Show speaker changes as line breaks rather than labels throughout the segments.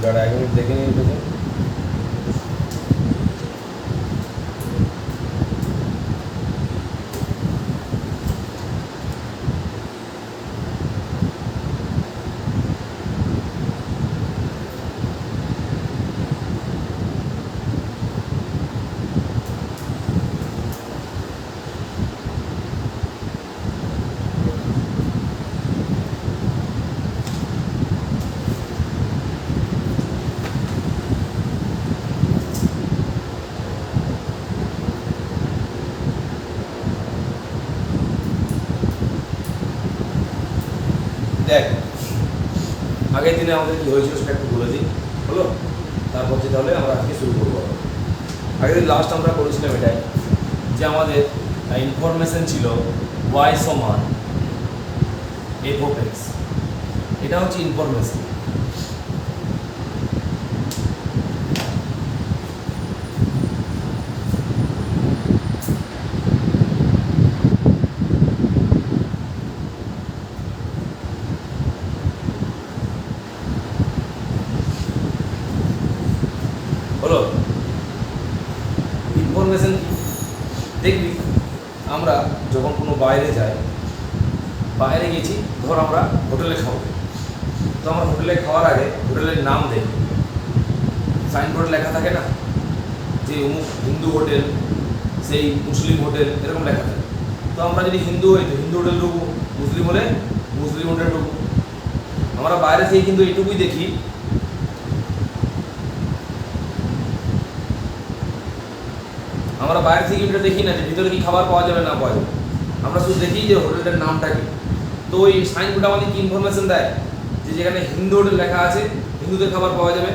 দাঁড়া 1 মিনিট দেখে নিই দেখুন। দেখ আগের দিনে আমাদের কি হয়েছিল সেটা একটু বলে দিই, হলো? তারপর যে তাহলে আমরা আজকে শুরু করবো। আগের দিন লাস্ট আমরা করেছিলাম এটাই যে আমাদের ইনফরমেশন ছিল y সমান f of x, এটা হচ্ছে ইনফরমেশন। হলো ইনফরমেশন কি? দেখবি আমরা যখন কোনো বাইরে যাই, বাইরে গেছি ধর আমরা হোটেলে খাবো, তো আমরা হোটেলে খাওয়ার আগে হোটেলের নাম দেখি, সাইনবোর্ডে লেখা থাকে না যে অমুক হিন্দু হোটেল, সেই মুসলিম হোটেল, এরকম লেখা থাকে। তো আমরা যদি হিন্দু হই তো হিন্দু হোটেল ঢুকবো, মুসলিম হলে মুসলিম হোটেল ঢুকবো। আমরা বাইরে থেকে কিন্তু এইটুকুই দেখি, আমরা বাইরে থেকে এটা দেখি না যে ভিতরে কি খাবার পাওয়া যাবে না পাওয়া যাবে, আমরা শুধু দেখি যে হোটেলটার নামটা কি। তো ওই সাইনবোর্ড আমাদের কি ইনফরমেশন দেয় যে যেখানে হিন্দু হোটেল লেখা আছে হিন্দুদের খাবার পাওয়া যাবে,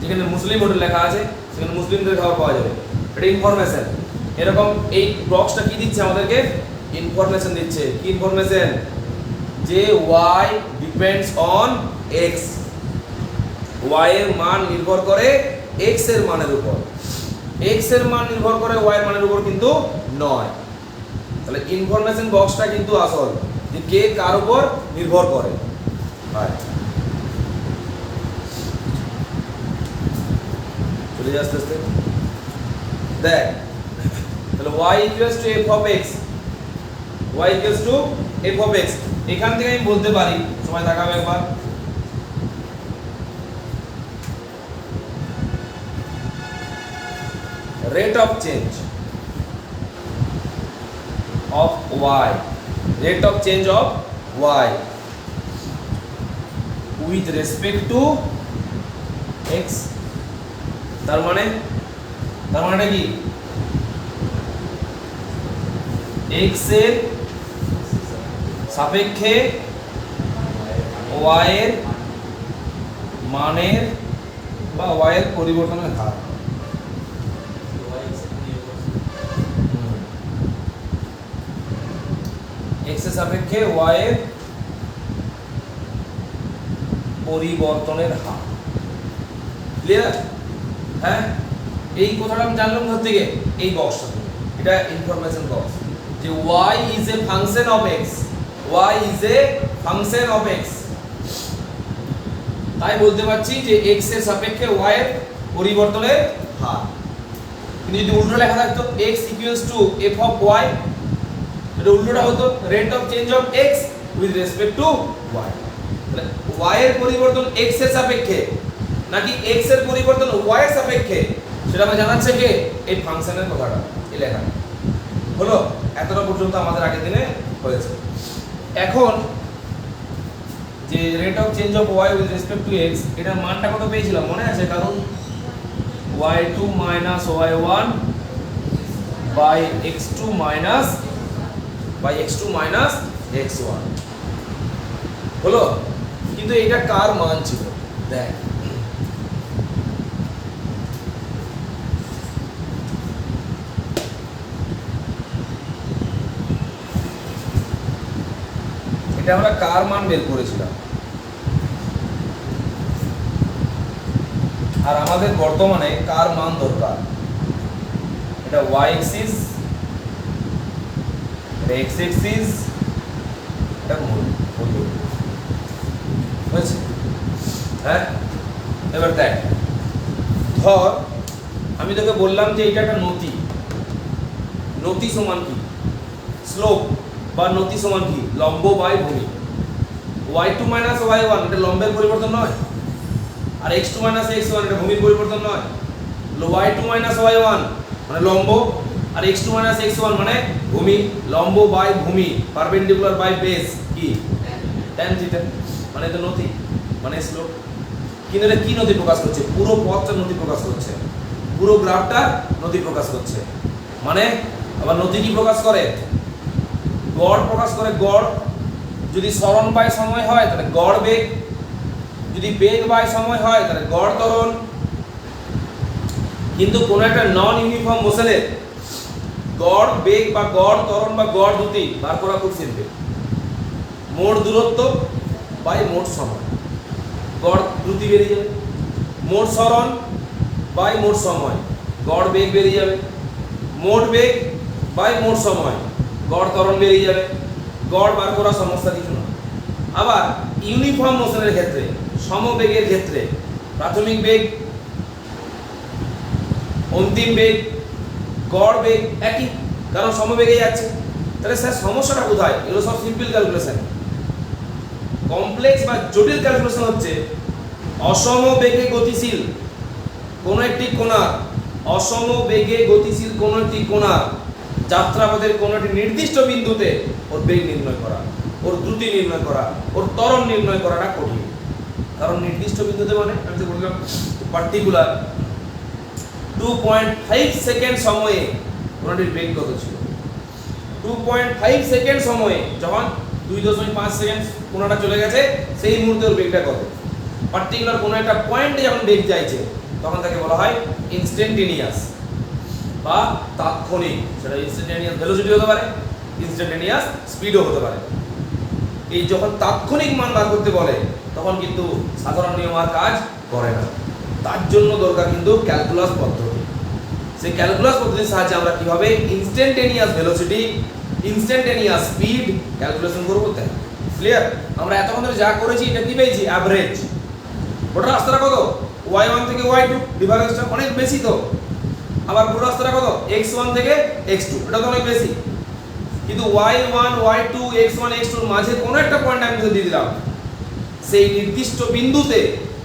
যেখানে মুসলিম হোটেল লেখা আছে সেখানে মুসলিমদের খাবার পাওয়া যাবে, এটা ইনফরমেশন। এরকম এই বক্সটা কি দিচ্ছে আমাদেরকে? ইনফরমেশন দিচ্ছে। কি ইনফরমেশন? যে y depends on x, y এর মান নির্ভর করে x এর মানের উপর, x এর মান নির্ভর করে y এর মানের উপর কিন্তু নয়। তাহলে ইনফরমেশন বক্সটা কিন্তু আসল যে কে কার উপর নির্ভর করে। চলে আসতে আসতে দেখ তাহলে y equals two f of x, y equals two f of x। এখান থেকে আমি বলতে পারি, সময় দেখাবে একবার, rate of change of y, rate of change of y with respect to x। তার মানে কি? x এর সাপেক্ষে y এর মানের বা y এর পরিবর্তনের হার। x এর সাপেক্ষে y এর পরিবর্তনের হার। ক্লিয়ার? হ্যাঁ, এই কথাটা আমি জানলাম কোথা থেকে? এই বক্সটা থেকে। এটা ইনফরমেশন বক্স যে y is a function of x, y is a function of x। তাই বলতে পারছি যে x এর সাপেক্ষে y এর পরিবর্তনের হার। কিন্তু যদি উল্টো লেখা থাকতো x equals to f of y, এটা উল্টোটা হতো rate of change of x with respect two y। তাহলে y এর পরিবর্তন x এর সাপেক্ষে নাকি x এর পরিবর্তন y এর সাপেক্ষে, সেটা আমরা জানাচ্ছে কে? এই ফাংশনের কথাটা, এই লেখা। হলো? এতটা পর্যন্ত আমাদের আগের দিনে হয়েছে। এখন যে rate of change of y with respect to x, এটার মানটা কত পেয়েছিলাম মনে আছে? কারণ y2 minus y1 by x2 minus x1 হলো। কিন্তু এটা কার মান ছিল? দেখ এটা আমরা কার মান বের করেছিলাম, আর আমাদের বর্তমানে কার মান দরকার? এটা y এক্সিস, এটা x এক্সিস, এটা মূল হয়েছে। হ্যাঁ, এবার দেখ, ধর আমি তোকে বললাম যে এটা একটা নতি। নতি সমান কি? স্লোপ বা নতি সমান কি? লম্ব বাই ভূমি। y2 মাইনাস y1 এটা লম্বের পরিবর্তন নয়, আর x2 মাইনাস x1 এটা ভূমির পরিবর্তন নয়। y2 মাইনাস y1 মানে লম্ব, আর x2 মাইনাস x1 মানে ভূমি। লম্ব বাই ভূমি, পারপেন্ডিকুলার বাই বেস কি? tan থিটা, মানে তো নতি মানে স্লোপ। কিন্তু এটা কি নতি প্রকাশ করছে? পুরো পথটা নতি প্রকাশ করছে, পুরো গ্রাফটা নতি প্রকাশ করছে। মানে আবার নতি কি প্রকাশ করে? গড় প্রকাশ করে। গড় যদি সরণ বাই সময় হয় তাহলে গড় বেগ, যদি বেগ বাই সময় হয় তাহলে গড় ত্বরণ। কিন্তু কোনো একটা নন ইউনিফর্ম মোশনের গড় বেগ বা গড় ত্বরণ বা গড় দ্রুতি বার করা খুব সিম্পল। মোট দূরত্ব বাই মোট সময়, গড় দ্রুতি বেরিয়ে যাবে। মোট সরণ বাই মোট সময়, গড় বেগ বেরিয়ে যাবে। মোট বেগ বাই মোট সময়, গড় ত্বরণ বেরিয়ে যাবে। গড় বার করা সমস্যা কিছু না। আবার ইউনিফর্ম মোশনের ক্ষেত্রে, সমবেগের ক্ষেত্রে প্রাথমিক বেগ, অন্তিম বেগ, গড় বেগ একই, কারণ সমবেগে যাচ্ছে। তাহলে স্যার সমস্যাটা কোথায়? এগুলো সব সিম্পল ক্যালকুলেশন। কমপ্লেক্স বা জটিল ক্যালকুলেশন হচ্ছে অসম বেগে গতিশীল কোন একটি কণা, অসম বেগে গতিশীল কোন একটি কণা যাত্রাপথের কোন একটি নির্দিষ্ট বিন্দুতে ওর বেগ নির্ণয় করা, ওর দ্রুতি নির্ণয় করা, ওর ত্বরণ নির্ণয় করাটা কঠিন। কারণ নির্দিষ্ট বিন্দুতে মানে আমি তো বললাম পার্টিকুলার 2.5 সেকেন্ড সময়ে কোনটির বেগ কত ছিল। 2.5 সেকেন্ড সময়ে যখন 2.5 সেকেন্ড কোনটা চলে গেছে, সেই মুহূর্তে ওর বেগটা কত। পার্টিকুলার কোনো একটা পয়েন্টে যখন বেগ চাইছে তখন তাকে বলা হয় ইনস্ট্যান্টেনিয়াস বা তাৎক্ষণিক। সেটা ইনস্ট্যান্টেনিয়াস ভেলোসিটি হতে পারে, ইনস্ট্যান্টেনিয়াস স্পিডও হতে পারে। এই যখন তাৎক্ষণিক মান বার করতে বলে তখন কিন্তু সাধারণ নিয়ম আর কাজ করে না। তার জন্য দরকার কিন্তু ক্যালকুলাস পদ্ধতি। সেই ক্যালকুলাস পদ্ধতির সাহায্যে আমরা কিভাবে instantaneous velocity, instantaneous speed calculation করব। তাই ক্লিয়ার? আমরা এতক্ষণ ধরে যা করেছি এটা কি পেয়েছি? অ্যাভারেজ। ওটা রাস্তাটা কত? y1 থেকে y2 ডিফারেন্সটা অনেক বেশি তো। আবার পুরো রাস্তাটা কত? x1 থেকে x2, এটা তো অনেক বেশি। কিন্তু y1 y2 x1 x2 এর মাঝে কোনো একটা পয়েন্ট আমি দিয়ে দিলাম, সেই নির্দিষ্ট বিন্দুতে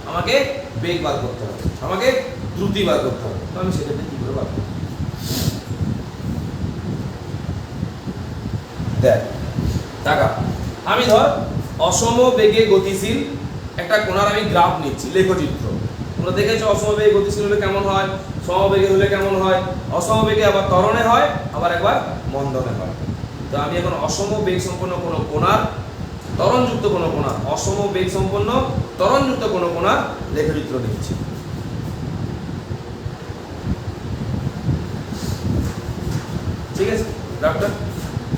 আমাকে বেগ বার করতে হবে, আমাকে দ্রুতি বার করতে হবে। তো আমি সেটাতে কি করে বার করব? দেখ টাকা, আমি ধর অসম বেগে গতিশীল একটা কোণার আমি গ্রাফ নিচ্ছি, লেখচিত্র। তোমরা দেখেছো অসম বেগে গতিশীল হলে কেমন হয়, সমবেগে হলে কেমন হয়। অসম বেগে আবার ত্বরণে হয়, আবার একবার মন্দনে হয়। তো আমি এখন অসম বেগ সম্পন্ন কোনো কোণার, ত্বরণযুক্ত কোনো কোণার, অসম বেগ সম্পন্ন ত্বরণযুক্ত কোনো কোণার লেখচিত্র নিচ্ছি। ঠিক আছে, গ্রাফটা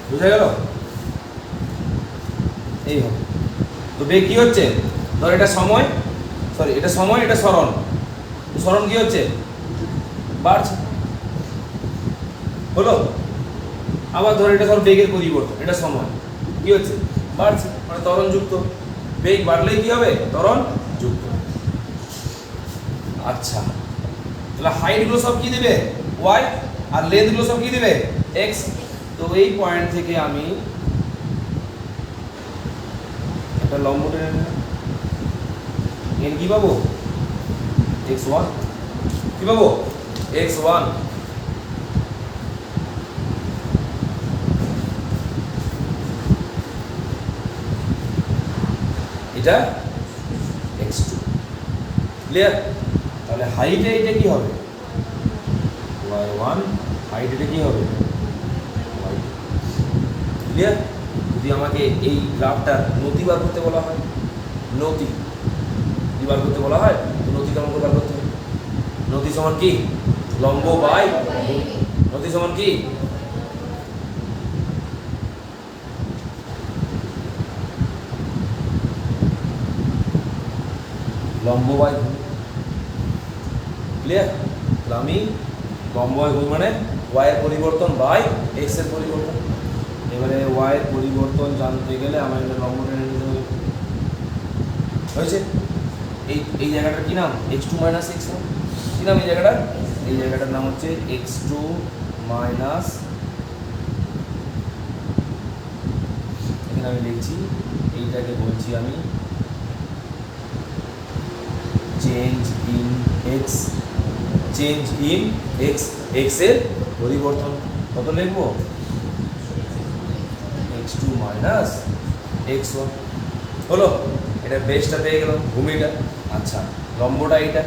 বুঝা গেল? এই হবে। তো বেগ কি হচ্ছে? ধর এটা সময়, সরি এটা সময়, এটা সরণ। সরণ কি হচ্ছে? বাড়ছে, হলো। আবার ধর এটা ধর বেগের পরিবর্তন, এটা সময় কি হচ্ছে? বাড়ছে, মানে ত্বরণ যুক্ত। বেগ বাড়লেই কি হবে? ত্বরণ যুক্ত। আচ্ছা, তাহলে হাইট গুলো সব কি দিবে? y, আর লেন্থ গুলো সব কি দিবে? x। তো এই পয়েন্ট থেকে আমি একটা লম্ব টেনে নিলাম, এর কি পাবো? x1। কি পাবো? x1। এটা x2। ক্লিয়ার? তাহলে হাইটে এটা কি হবে? y1। হাইট এটা কি হবে? y2। ক্লিয়ার? যদি আমাকে এই গ্রাফটার নতি বার করতে বলা হয়, নতি কি বার করতে বলা হয়, তো নতি কেমন করে বার করতে হবে? নতি সমান কি? লম্ব বাই নতি সমান কি? লম্ব বাই ভূমি। ক্লিয়ার? তাহলে আমি লম্ব বাই ভূমি মানে y এর পরিবর্তন বাই x এর পরিবর্তন। এবারে y এর পরিবর্তন জানতে গেলে আমার এটা লম্ব টেনে নিতে হবে। হয়েছে? এই জায়গাটার কি নাম x2 মাইনাস x1 কি নাম এই জায়গাটার নাম হচ্ছে x2 মাইনাস, এখানে আমি লিখছি এইটাকে বলছি আমি change in x, change in x, x এর পরিবর্তন কত লিখবো x2 মাইনাস x1 হলো। এটা বেসটা পেয়ে গেলাম, ভূমিটা। আচ্ছা লম্বটা এইটা,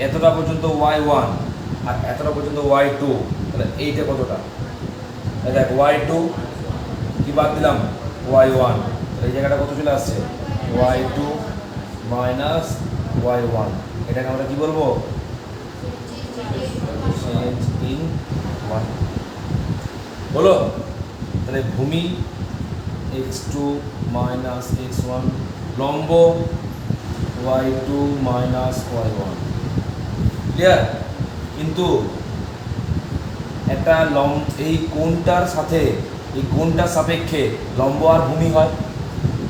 এতটা পর্যন্ত y1 আর এতটা পর্যন্ত y2, তাহলে এইটা কতটা, দেখ y2 কি বাদ দিলাম y1, এই জায়গাটা কত চলে আসছে y2 মাইনাস y1, এটাকে আমরা কি বলবো চেঞ্জ ইন 1 বলো। তাহলে ভূমি x2 মাইনাস x1, লম্ব y2 মাইনাস y1, ক্লিয়ার। কিন্তু একটা এই কোণটার সাথে এই কোণটার সাপেক্ষে লম্ব আর ভূমি হয়,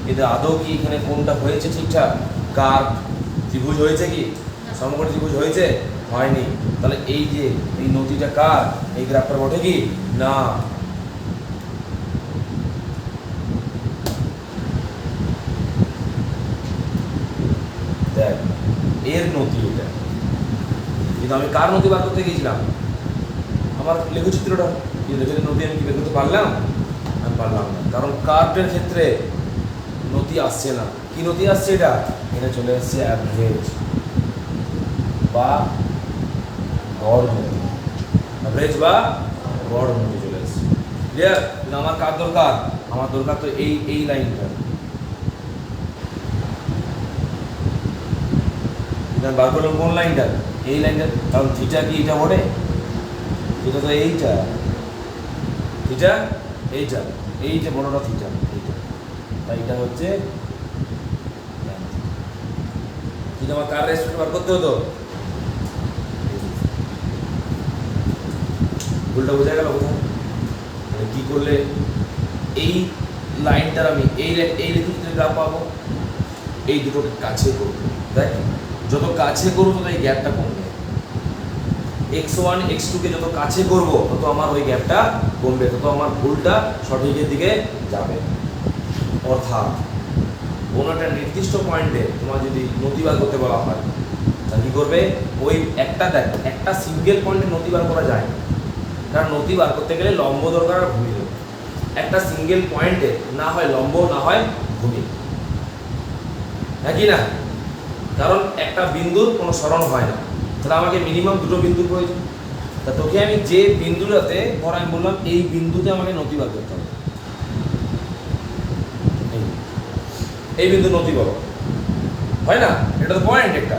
কিন্তু আদৌ কি এখানে কোণটা হয়েছে ঠিকঠাক, কার্ভ ত্রিভুজ হয়েছে কি, সমকোণী ত্রিভুজ হয়েছে, হয়নি। তাহলে এই যে এই নতিটা কার, এই গ্রাফটার বটে কি না। দেখ এর নতি এটা, কিন্তু আমি কার নতি বার করতে গিয়েছিলাম, আমার লেখচিত্রটা, কিন্তু নতি আমি কি বের করতে পারলাম, আমি পারলাম না, কারণ কার্ভের ক্ষেত্রে নতি আসছে না। কি নতি আসছে, এটা চলে আসছে অ্যাভারেজ বা গড় নতি, অ্যাভারেজ বা গড় নতি চলে আসছে, ক্লিয়ার। কিন্তু আমার কার দরকার, আমার দরকার তো এই লাইনটা, বার করলাম কোন লাইনটা, এই লাইনটা, কারণ থিটা কি এটা বটে, এটা তো এইটা, থিটা এইটা, এই যে বড়টা থিটা এইটা, তাই এটা হচ্ছে কিন্তু আমার কার রেসপেক্ট বার করতে হতো, ভুলটা বোঝা গেল কোথায়, কি করলে এই লাইনটার আমি এই রেখাচিত্রের গ্রাফ পাবো, এই দুটোকে কাছে করবো, দেখ যত কাছে করবো তত এই গ্যাপটা কমবে, x1 x2 কে যত কাছে করব তত আমার ওই গ্যাপটা কমবে, তত আমার ভুলটা সঠিকের দিকে যাবে। অর্থাৎ কোনো একটা নির্দিষ্ট পয়েন্টে তোমার যদি নতি বার করতে বলা হয়, তাহলে কী করবে, ওই একটা সিঙ্গেল পয়েন্টে নতি বার করা যায়, কারণ নতি বার করতে গেলে লম্ব দরকার আর ভূমি দরকার, একটা সিঙ্গেল পয়েন্টে না হয় লম্ব না হয় ভূমি, হ্যাঁ কি না, কারণ একটা বিন্দুর কোনো সরণ হয় না, তাহলে আমাকে মিনিমাম দুটো বিন্দুর প্রয়োজন। তা তোকে আমি যে বিন্দুটাতে, ধর আমি বললাম এই বিন্দুতে আমাকে নতি বার করতে হবে, এই বিন্দু নতি বলো, হয় না, এটা তো পয়েন্ট একটা,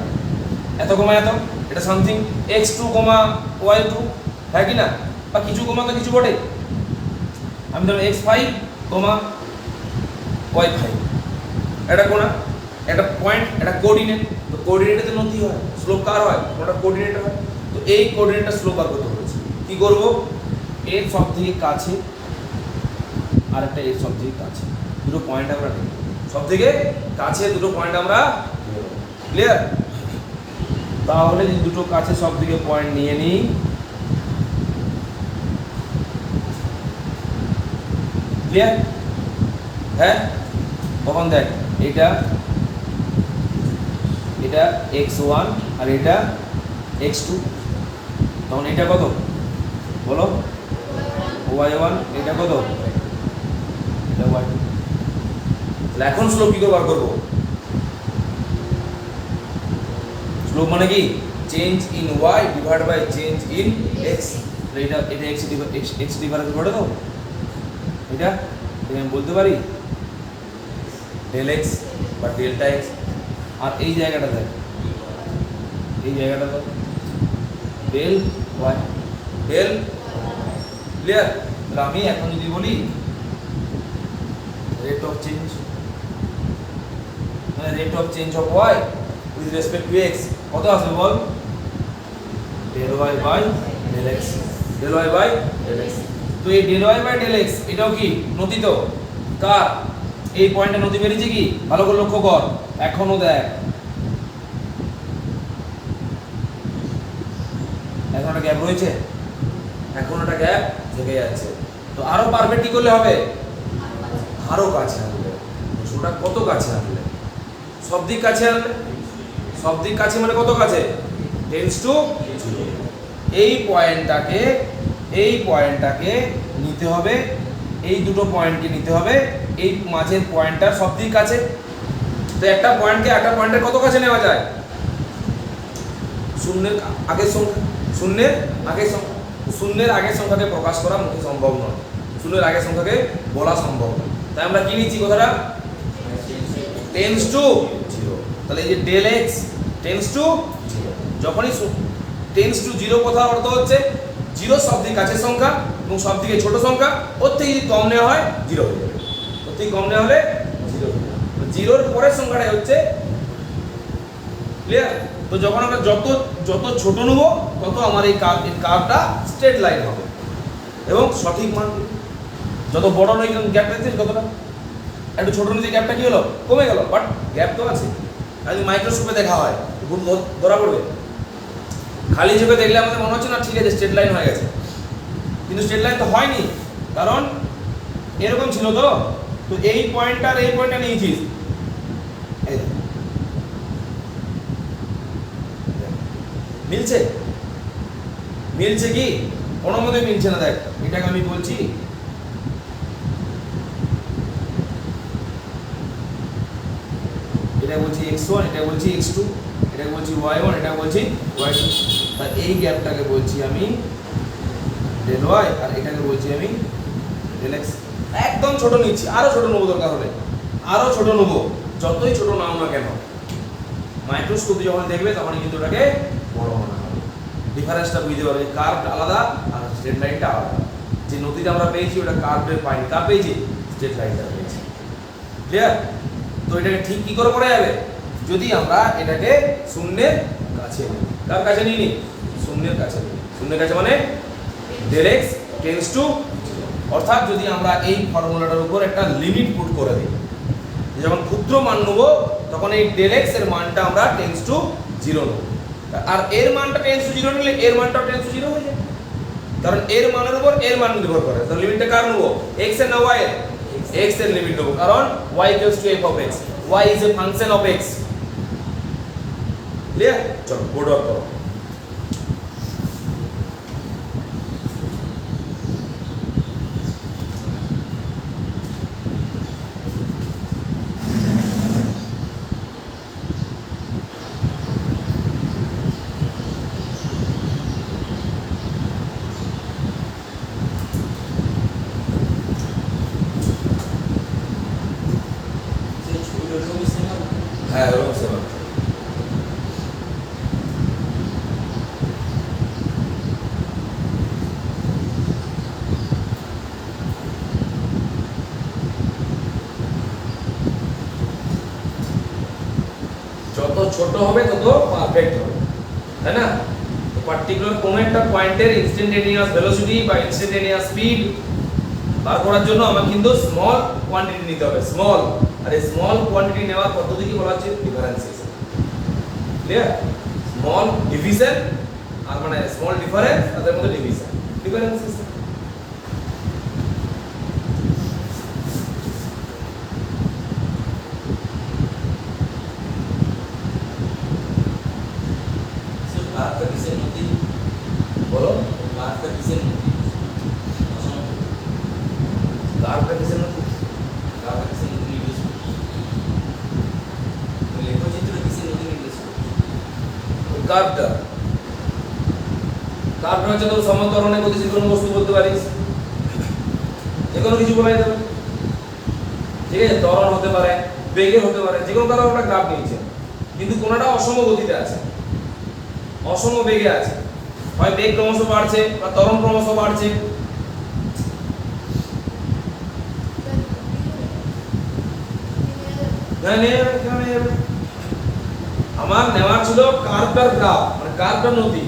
এত কমা এত, এটা সামথিং x2 y2, হ্যাঁ কি না, বা কিছু কমা তো কিছু বটে, আমি ধরো x5 y5, এটা কোনা, একটা পয়েন্ট, একটা কোঅর্ডিনেট, তো কোঅর্ডিনেটে নতি হয়, স্লোপ কার হয়, ওটা কোঅর্ডিনেট হয়, তো এই কোঅর্ডিনেটটা স্লোপ বার করতে বলেছি, কি করব, এর সব থেকে কাছে আর একটা এর সব থেকে কাছে, দুটো পয়েন্ট আমরা নেব, সব থেকে কাছে দুটো পয়েন্ট আমরা, ক্লিয়ার। তাহলে যদি দুটো কাছে সব থেকে পয়েন্ট নিয়ে নিই, ক্লিয়ার, হ্যাঁ, তখন দেখ এটা x1 আর এটা x2, তখন এটা কত বলো, y1, এটা কত, এটা y2, তাহলে এখন স্লোপ কি করে বার করবো, স্লোপ মানে কি, change in y divide by change in x, এটা x ডিভাইড করে দাও, এটা আমি বলতে পারি ডেল x বা ডেল্টা x, আর এই জায়গাটা দেখ, এই জায়গাটা তো ডেল y, ডেল, ক্লিয়ার। তাহলে আমি এখন যদি বলি রেট অফ চেঞ্জ, মানে rate of change of y with respect to x কত আসবে বল, del y by del x, del y by del x। তো এই del y by del x এটাও কি নতি, তো কার এই পয়েন্টে নতি বেরিয়েছে কি, ভালো করে লক্ষ্য কর, এখনো দেখ এখন একটা গ্যাপ রয়েছে, এখন একটা গ্যাপ থেকে যাচ্ছে। তো আরো পারফেক্ট কি করলে হবে, আরো কাছে আনলে। ওটা কত কাছে আনলে, সব দিক কাছে আনলে, সব দিক কাছে মানে কত কাছে, টেন্স টু 0। এই পয়েন্টটাকে নিতে হবে, এই দুটো পয়েন্টকে নিতে হবে, এই মাঝের পয়েন্টটার সব দিক কাছে। তো একটা পয়েন্টকে একটা পয়েন্টের কত কাছে নেওয়া যায়, শূন্যের আগের সংখ্যা, শূন্যের আগের সংখ্যাকে প্রকাশ করা মুখে সম্ভব নয়, শূন্যের আগের সংখ্যাকে বলা সম্ভব নয়। তাই আমরা কি নিচ্ছি কথাটা, টেন্স টু 0। তাহলে এই যে ডেল এক্স টেন্স টু 0, যখনই টেন্স টু 0 কথার অর্থ হচ্ছে 0 সব দিক কাছের সংখ্যা এবং সব দিকে ছোট সংখ্যা, ওর থেকে যদি কম নেওয়া হয় 0 হয়ে যাবে, ওর থেকে কম নেওয়া হলে 0 হয়ে যাবে। 0-র পরের সংখ্যাটাই হচ্ছে ক্লিয়ার। তো যখন আমরা যত ছোট নেব তত আমার এই কার্ভটা স্ট্রেট লাইন হবে এবং সঠিক মান। যত বড় নয় গ্যাপটা দিচ্ছি কতটা, একটু ছোট নিচে গ্যাপটা কি হলো, কমে গেল, বাট গ্যাপ তো আছে। যদি মাইক্রোস্কোপে দেখা হয় ভুল ধরা পড়বে, খালি চোখে দেখলে আমাদের মনে হচ্ছে না ঠিক আছে স্ট্রেট লাইন হয়ে গেছে, কিন্তু স্ট্রেট লাইন তো হয়নি, কারণ এরকম ছিল। তো এই পয়েন্টটা আর এই পয়েন্টটা নিয়েছিস, মিলছে, মিলছে কি, কোনো মতে মিলছে না। দেখ এটাকে আমি বলছি এটা বলছি x1, এটা বলছি x2, এটা বলছি y1, এটা বলছি y2। আর এই গ্যাপটাকে বলছি আমি ডেল y, আর এটাকে বলছি আমি ডেল x। একদম ছোট নিচ্ছি, আরো ছোট নেবো, দরকার হলে আরো ছোট নেবো, যতই ছোট নাও না কেন, মাইক্রোস্কোপে যখন দেখবে তখন কিন্তু ওটাকে বড় বানানো হবে। ডিফারেন্সটা বুঝতে পারবে, কার্ভ আলাদা আর স্ট্রেট লাইনটা আলাদা। যে নদীটা আমরা পেয়েছি ওটা কার্ভের পাইনি, কার পেয়েছি, স্ট্রেট লাইনটা পেয়েছি। ক্লিয়ার? তো এটাকে ঠিক কি করে করা যাবে, যদি আমরা এটাকে শূন্যের কাছে নিই। কার কাছে নিই, শূন্যের কাছে নিই। শূন্যের কাছে মানে ডেল এক্স টেন্স টু 0। অর্থাৎ যদি আমরা এই ফর্মুলাটার উপর একটা লিমিট পুট করে দিই, যখন ক্ষুদ্র মান নেব তখন এই ডেল এক্স এর মানটা আমরা টেন্স টু 0 নেব, আর এর মানটা টেন্স টু 0 নিলে এর মানটাও টেন্স টু 0 হয়ে যাবে, কারণ এর মানের উপর এর মান নির্ভর করে। তো লিমিটটা কার নেব, এক্স এর না ওয়াই এর, x এর লিমিট নেব, কারণ y equals to f of x, y is a function of x। Clear? চলো বোর্ড আউট করো। হ্যাঁ ওরকম সেবা। যত ছোট হবে তত পারফেক্ট হবে, তাই না? তো পার্টিকুলার কোন একটা পয়েন্টের ইনস্ট্যান্টেনিয়াস ভেলোসিটি বা ইনস্ট্যান্টেনিয়াস স্পিড বার করার জন্য আমাকে কিন্তু স্মল কোয়ান্টিটি নিতে হবে, স্মল। আর এই স্মল কোয়ান্টিটি নেওয়ার পদ্ধতিকে বলা হচ্ছে ডিফারেন্সিয়েশন। ক্লিয়ার? স্মল ডিভিশন আর মানে স্মল ডিফারেন্স, তাদের মধ্যে ডিভিশন, ডিফারেন্সিয়েশন। বলো কার্ভটা কিসের মধ্যে, কার্ভটা কিসের মধ্যে, কার্ভটা কিসের মধ্যে নির্দেশ করে, লেখচিত্র কিসের মধ্যে নির্দেশ করে, কার্ভটা হচ্ছে তো সমান্তরালে গতিশীল কোনো বস্তু বলতে পারিস, যে কোনো কিছু বলা যেতে পারে, ঠিক আছে? ত্বরণ হতে পারে, বেগে হতে পারে, যে কোনো কারণে আমরা গ্রাফ নিয়েছি, কিন্তু কোনটা অসম গতিতে আছে, অসম বেগে আছে, হয় বেগ ক্রমশ বাড়ছে বা ত্বরণ ক্রমশ বাড়ছে। আমার নেওয়ার ছিল কার্ভটার গ্রাফ, মানে কার্ভটার নদী,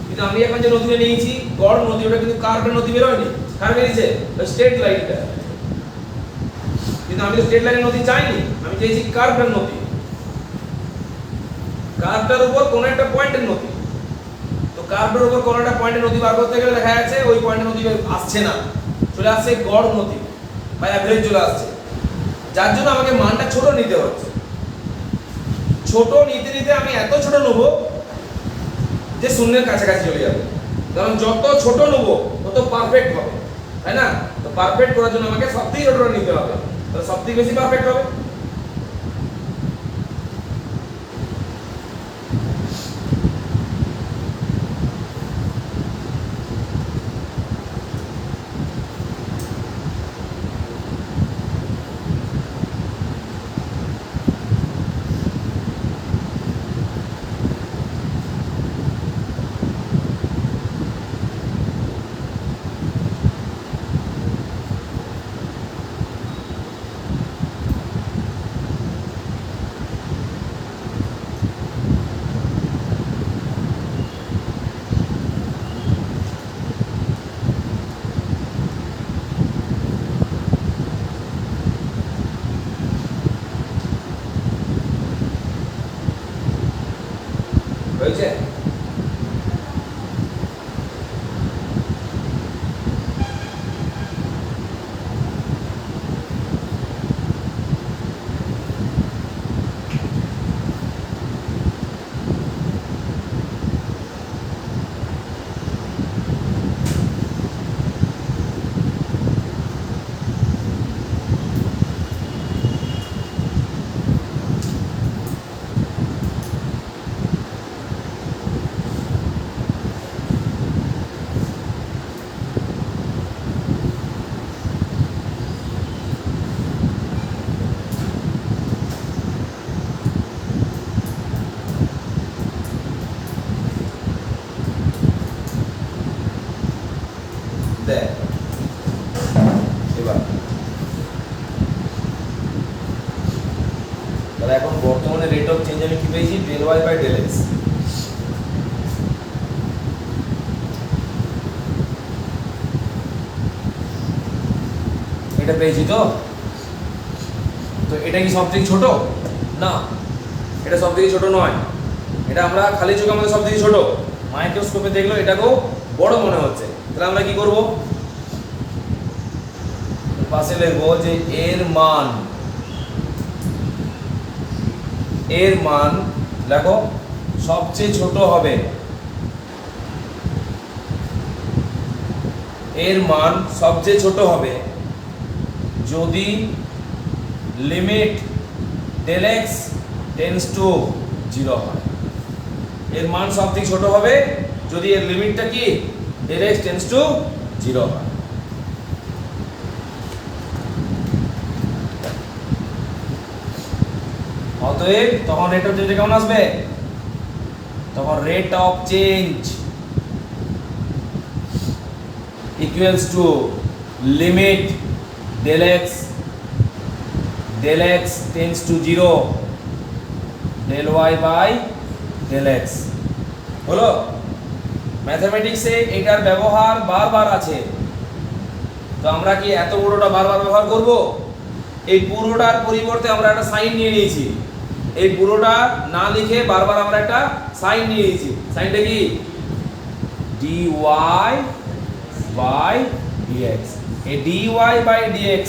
কিন্তু আমি এখন যে নদীটা নিয়েছি গড় নদী, ওটা কিন্তু কার্ভের নদী বেরোয়নি, কার বেরিয়েছে, স্ট্রেট লাইনটা। কিন্তু আমি স্ট্রেট লাইনের নদী চাইনি, আমি চাইছি কার্ভের নদী, কার্ভটার উপর কোন একটা পয়েন্টের নদী। তো কার্ভের উপর কোন একটা পয়েন্টে নদী বার করতে গেলে দেখা যাচ্ছে ওই পয়েন্টে নদী আসছে না, চলে আসছে গড় নদী বা অ্যাভারেজ চলে আসছে, যার জন্য আমাকে মানটা ছোট নিতে হচ্ছে। ছোট নিতে নিতে আমি এত ছোট নেব যে শূন্যের কাছাকাছি চলে যাবে, কারণ যত ছোট নেব তত পারফেক্ট হবে, তাই না? তো পারফেক্ট করার জন্য আমাকে সবথেকে ছোটটা নিতে হবে, তাহলে সবথেকে বেশি পারফেক্ট হবে। হয়েছে? দেখ এবার তাহলে এখন বর্তমানে রেট অফ চেঞ্জ আমি কি পেয়েছি? Del y by del x. এটা পেয়েছি তো? তো এটা কি সবথেকে ছোট? না, এটা সবথেকে ছোট নয়, এটা আমরা খালি চোখে আমাদের সবথেকে ছোট, মাইক্রোস্কোপে দেখলো এটাকেও বড় মনে হচ্ছে। তাহলে আমরা কি করব? পাশে লিখবো যে এর মান দেখো সবচেয়ে ছোট হবে, এর মান সবচেয়ে ছোট হবে যদি limit del x tends to 0 হয়। এর মান সবথেকে ছোট হবে যদি এর লিমিটটা কি ডেল এক্স টেন্ডস টু 0 হয়। অতএব তখন রেট অফ চেঞ্জ কেমন আসবে? তখন rate of change equals to limit del x tends to 0 del y by del x. হলো? ম্যাথমেটিক্সে এটার ব্যবহার বারবার আছে, তো আমরা কি এত বড়টা বারবার ব্যবহার করব? এই পুরোটার পরিবর্তে আমরা একটা সাইন নিয়ে নিয়েছি, এই পুরোটা না লিখে বারবার আমরা একটা সাইন নিয়ে নিয়েছি। সাইনটা কি? dy by dx। এই dy বাই dx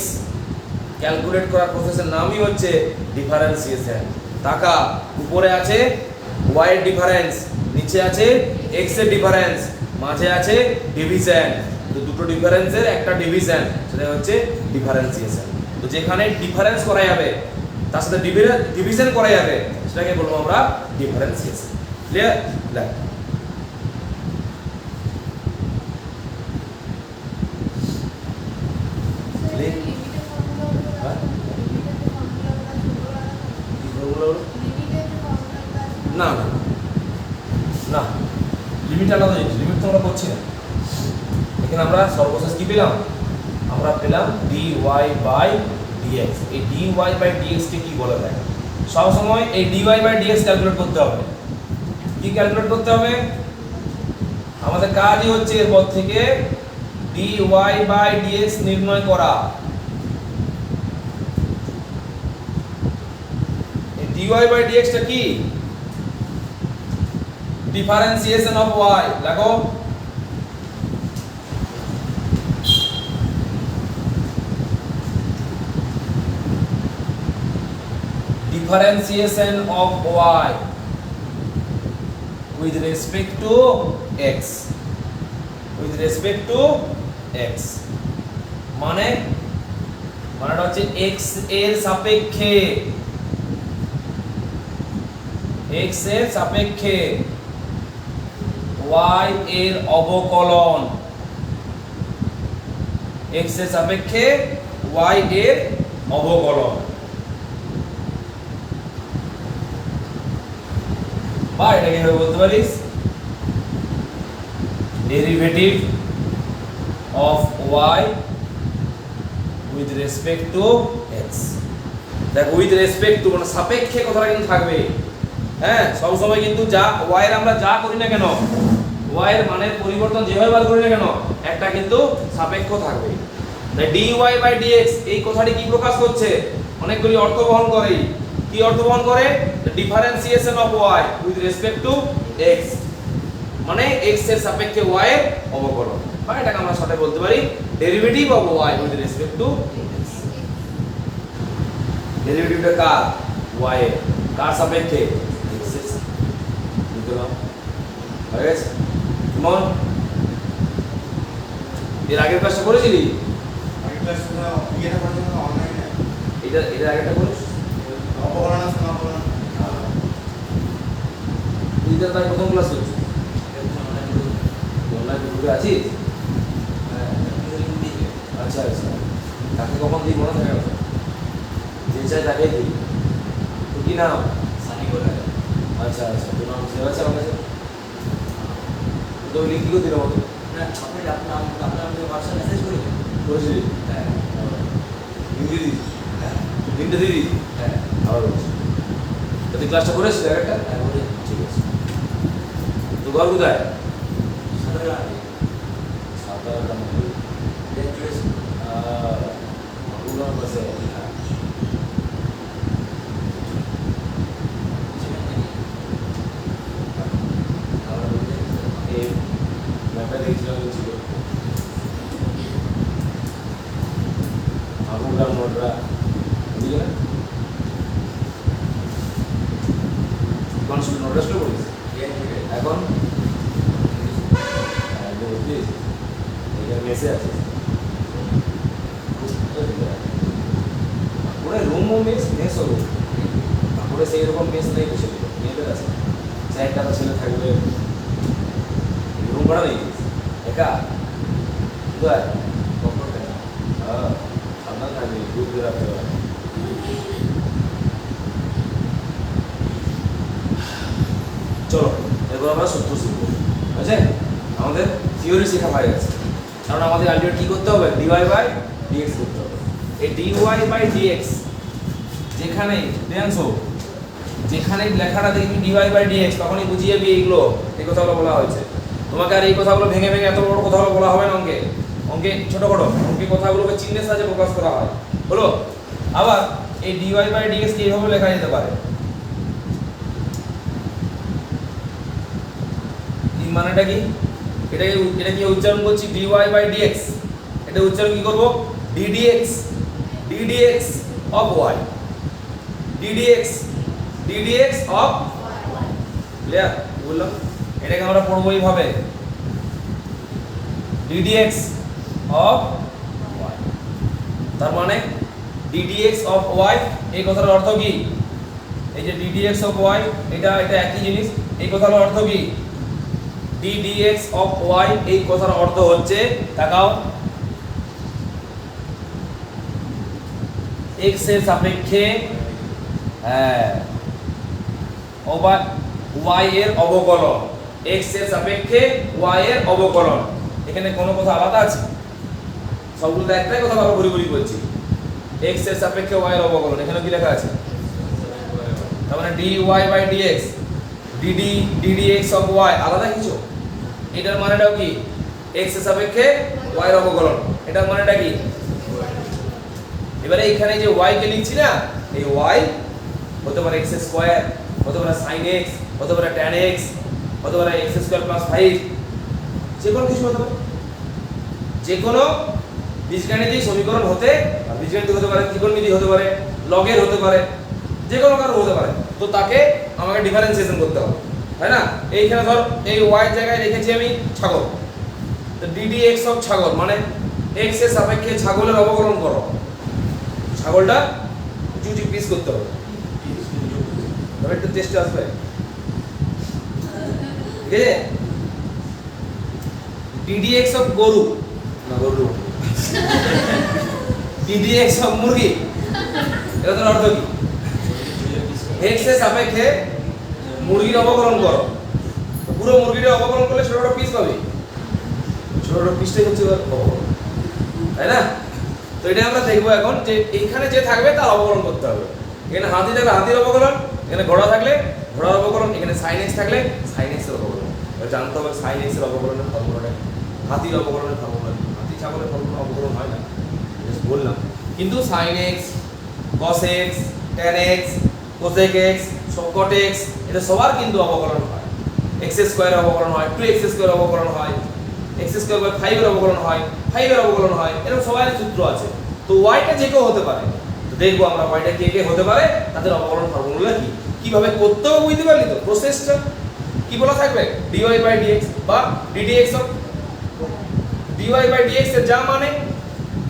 ক্যালকুলেট করার প্রসেসের নামই হচ্ছে ডিফারেন্সিয়েশন। টাকা উপরে আছে y এর ডিফারেন্স, নিচে আছে x এর ডিফারেন্স, মাঝে আছে ডিভিশন। তো দুটো ডিফারেন্সের একটা ডিভিশন, সেটা হচ্ছে ডিফারেন্সিয়েশন। তো যেখানে ডিফারেন্স করা যাবে তার সাথে ডিভিশন করা যাবে সেটাকে বলবো আমরা ডিফারেন্সিয়েশন। ক্লিয়ার? দেখ না না না, লিমিট আলাদা জিনিস, লিমিট তো আমরা করছি না। এখানে আমরা সর্বশেষ কি পেলাম? আমরা পেলাম dy বাই dx। এই dy বাই dx কে কি বলা যায়? সব সময় এই dy বাই dx ক্যালকুলেট করতে হবে। কি ক্যালকুলেট করতে হবে? আমাদের কাজই হচ্ছে এরপর থেকে dy বাই dx নির্ণয় করা। এই dy বাই dx টা কি? ডিফারেন্সিয়েশন অফ ওয়াই দেখো differentiation of y with respect to x মানেটা হচ্ছে x এর সাপেক্ষে y এর অবকলন x এর সাপেক্ষে y এর অবকলন বা এটাকে কিভাবে বলতে পারিস derivative of y with respect to x দেখ with respect to মানে সাপেক্ষে কথাটা কিন্তু থাকবে হ্যাঁ সব সময় কিন্তু যা y এর আমরা যা করি না কেন y এর মানের পরিবর্তন যেভাবে বার করি না কেন একটা কিন্তু সাপেক্ষ থাকবে তাই dy বাই dx এই কথাটি কি প্রকাশ করছে অনেকগুলি অর্থ বহন করে কি অর্থ বহন করে differentiation of y with respect to x মানে x এর সাপেক্ষে y এর অবকলন বা এটাকে আমরা শর্টে বলতে পারি derivative of y with respect to x ডেরিভেটিভটা কার y এর কার সাপেক্ষে x এর বুঝলাম হয়ে গেছে কেমন এর আগের ক্লাসটা করেছিলি
আগের ক্লাসটা ইয়েটা করেছিলাম অনলাইনে
এটা আগেরটা করিস
অপকরণ আছে না অপকরণ
এটা তার প্রথম ক্লাস হচ্ছে অনলাইন গ্রুপে আছিস আচ্ছা আচ্ছা তাকে কখন দিই মনে থাকে না যে চাই তাকে দিই তো কি নাম
সানি করে
আচ্ছা আচ্ছা তোর নাম সেভ আছে আমার কাছে তো লিঙ্ক দিল মতো
না আপনার আমাকে হোয়াটসঅ্যাপ মেসেজ করে
করেছিলি
হ্যাঁ
লিঙ্ক দিদি
হ্যাঁ
লিঙ্কটা দিদি
হ্যাঁ
আবার বলছি তো তুই ক্লাসটা করেছিস একটা
হ্যাঁ বলে
ঠিক আছে তো ঘর কোথায়
সাধারণ
সাতারাটা মধ্যে
গ্র্যাজুয়েশন
পুরো বসে এই ম্যাপটা দেখছিলাম ছিল আবুগ্রাম নোটরা বুঝলি না কোন স্কুল নোটরা স্কুল পড়িস এখন বুঝলিস এখানে মেসে আছে পুরো রুম ও মেস হলো পুরো সেই রকম মেস নেই বসে মেয়েদের আছে চারটা ছেলে থাকবে রুম ভাড়া নেই একা কোথায় হ্যাঁ সাবধান থাকবে দুধ দিয়ে রাখতে হবে চলো এরপর আমরা সূত্র শিখবো বুঝছে আমাদের থিওরি শেখা হয়ে গেছে কারণ আমাদের আলটিমেট কি করতে হবে dy বাই dx করতে হবে এই dy বাই dx যেখানে দেখছো যেখানে লেখাটা দেখবি dy বাই dx তখনই বুঝিয়ে যাবি এইগুলো এই কথাগুলো বলা হয়েছে তোমাকে আর এই কথাগুলো ভেঙে ভেঙে এত বড় কথাগুলো বলা হবে না অঙ্কে ছোটখাটো অঙ্কে কথাগুলোকে চিহ্নের সাহায্যে প্রকাশ করা হয় হলো আবার এই dy বাই dx কে এইভাবে লেখা যেতে পারে এই মানেটা কি এটা কি উচ্চারণ করছি dy বাই dx এটা উচ্চারণ কি করব ddx of y ddx of clear বললাম এটাকে আমরা পড়বো এইভাবে ddx অফ y তার মানে ddx অফ y এই কথার অর্থ কি এই যে ddx অফ y এটা একই জিনিস এই কথার অর্থ কি ddx অফ y এই কথার অর্থ হচ্ছে তাকাও x এর সাপেক্ষে y এর অবকলন x এর সাপেক্ষে y এর অবকলন এখানে কোনো কথা আলাদা আছে সবগুলো একটাই কথা ভালো ঘুরি বলছি x এর সাপেক্ষে y এর অবকলন এখানে কি লেখা আছে তার মানে dy by dx ddx of y আলাদা কিছু এটার মানেটাও কি x এর সাপেক্ষে y এর অবকলন এটার মানেটা কি এবারে এখানে যে y কে লিখছি না এই y হতে পারে x স্কয়ার হতে পারে sin x হতে পারে tan x হতে পারে এক্স স্কোয়ার প্লাস 5, যে কোনো কিছু হতে পারে, যে কোনো বীজগাণিতিক সমীকরণ হতে, বীজগাণিতিক হতে পারে, ত্রিকোণমিতি হতে পারে, লগের হতে পারে, যে কোনো কারো হতে পারে। তো তাকে আমাকে ডিফারেন্সিয়েশন করতে হবে, তাই না? এইখানে ধর এই ওয়াই জায়গায় রেখেছি আমি ছাগল, তো ডিডি এক্স অফ ছাগল মানে এক্স এর সাপেক্ষে ছাগলের অবকলন করো, ছাগলটা উঁচু পিস করতে হবে, তবে একটু টেস্টে আসবে, ঠিক আছে? ডিডি এক্স অফ গরু, না গরু, ডিডি এক্স অফ মুরগি, এটা তোর অর্থ কি? এক্স এর সাপেক্ষে মুরগির অবকলন করো, পুরো মুরগিটা অবকলন করলে ছোট ছোট পিস পাবে, ছোট ছোট পিসটাই হচ্ছে অবকলন, তাই না? তো এটা আমরা দেখবো এখন যে এইখানে যে থাকবে তার অবকলন করতে হবে। এখানে হাতি থাকলে হাতির অবকলন, এখানে ঘোড়া থাকলে ঘোড়ার অবকলন, এখানে সাইন এক্স থাকলে সাইন এক্স এর অবকলন। জানতে হবে সাইন এক্স এর অবকলনের ফর্মুলাটা, হাতির অবকলনের ফর্মুলা, হাতি ছাগলের ফর্মুলা অবকলন হয় না, জাস্ট বললাম। কিন্তু sine x, cos x, tan x, cosec x, cot x, এটা সবার কিন্তু অবকলন হয়। এক্স স্কোয়ারের অবকলন হয়, 2x স্কোয়ার অবকলন হয়, এক্স স্কোয়ার বাই 5 এর অবকলন হয়, 5 এর অবকলন হয়, এরকম সবার সূত্র আছে। তো ওয়াইটা যে কেউ হতে পারে, তো দেখবো আমরা ওয়াইটা কে কে হতে পারে, তাদের অবকলন ফর্মুলা কি, কিভাবে করতে হবে বুঝতে পারলি তো? প্রসেসটা কি বলা থাকবে, dy বাই dx বা ddx of dy by dx এর যা মানে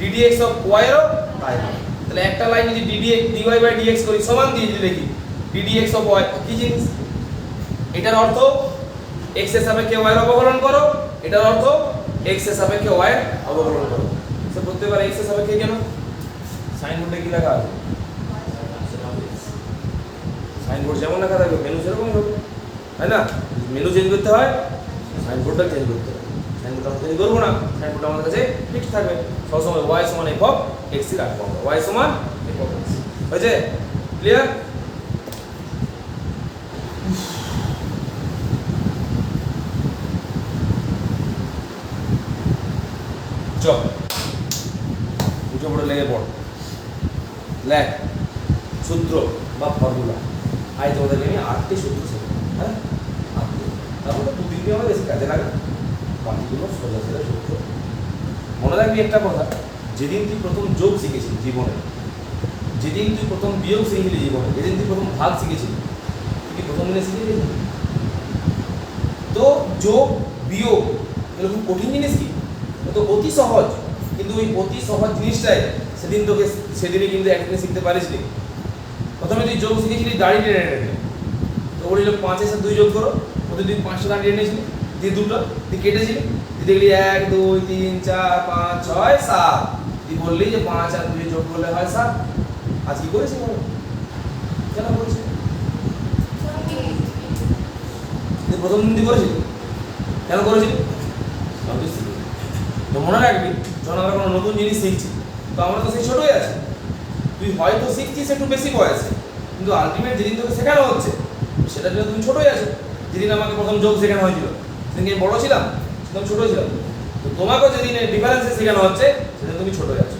ddx অফ y এরও তাই মানে। তাহলে একটা লাইন যদি dy বাই dx করি সমান দিয়ে যদি লিখি ddx অফ y, কি জিনিস? এটার অর্থ x এর সাপেক্ষে y এর অবকলন করো, এটার অর্থ x এর সাপেক্ষে y এর অবকলন করো। সে বলতে পারে x এর সাপেক্ষে কেন? সাইন বোর্ডে কি লেখা আছে? সাইন বোর্ড যেমন লেখা থাকবে মেনু সেরকমই হবে, তাই না? মেনু চেঞ্জ করতে হয়, সাইন বোর্ডটা চেঞ্জ করতে হয়। সাইন বোর্ডটা আমরা চেঞ্জ করবো না, সাইন বোর্ডটা আমাদের কাছে ফিক্সড থাকবে, সবসময় y সমান f অফ x ই রাখবো আমরা, y সমান f অফ x। হয়েছে? ক্লিয়ার? চল উঠে পড়ে লেগে পড়, লেখ সূত্র বা ফর্মুলা। আজ তোমাদেরকে আমি 8টি সূত্র শেখাবো, হ্যাঁ 8টি, তারপরে 2-3টি আমার বেশি কাজে লাগে, বাকিগুলো সোজা সোজা সূত্র। মনে রাখবি একটা কথা, যেদিন তুই প্রথম যোগ শিখেছিলি জীবনে, যেদিন তুই প্রথম বিয়োগ শিখেছিলি জীবনে, যেদিন তুই প্রথম ভাগ শিখেছিলি, তুই কি প্রথম দিনে শিখেছিলি? তো যোগ বিয়োগ এগুলো খুব কঠিন জিনিস কি? তো অতি সহজ, কিন্তু ওই অতি সহজ জিনিসটাই সেদিনই কিন্তু একদিনে শিখতে পারিস নি। প্রথমে তুই যোগ শিখেছিলি দাড়ি টেনে টেনে, তো বলিল 5 এর সাথে 2 যোগ করো, প্রতি তুই 5টা দাঁড়িয়ে নিয়েছিলি, দিয়ে দুটো তুই কেটেছিলি, তুই দেখলি 1 2 3 4 5 6 7, তুই বললি যে 5 আর 2 যোগ করলে হয় 7। আজ কি করেছিস বলো? কেন করেছিস? তুই প্রথম দিন করেছিলি, কেন করেছিলি? তো মনে রাখবি, যখন আমরা কোনো নতুন জিনিস শিখছি, তো আমরা তো সেই ছোটই আছি, তুই হয়তো শিখছিস একটু বেশি বয়সে, কিন্তু আলটিমেট যেদিন তোকে শেখানো হচ্ছে সেটার জন্য তুমি ছোটই আছো। যেদিন আমাকে প্রথম যোগ শেখানো হয়েছিল সেদিন আমি বড় ছিলাম, সেদিন ছোট ছিলাম। তো তোমাকেও যেদিন ডিফারেন্সে শেখানো হচ্ছে সেদিন তুমি ছোটই আছো।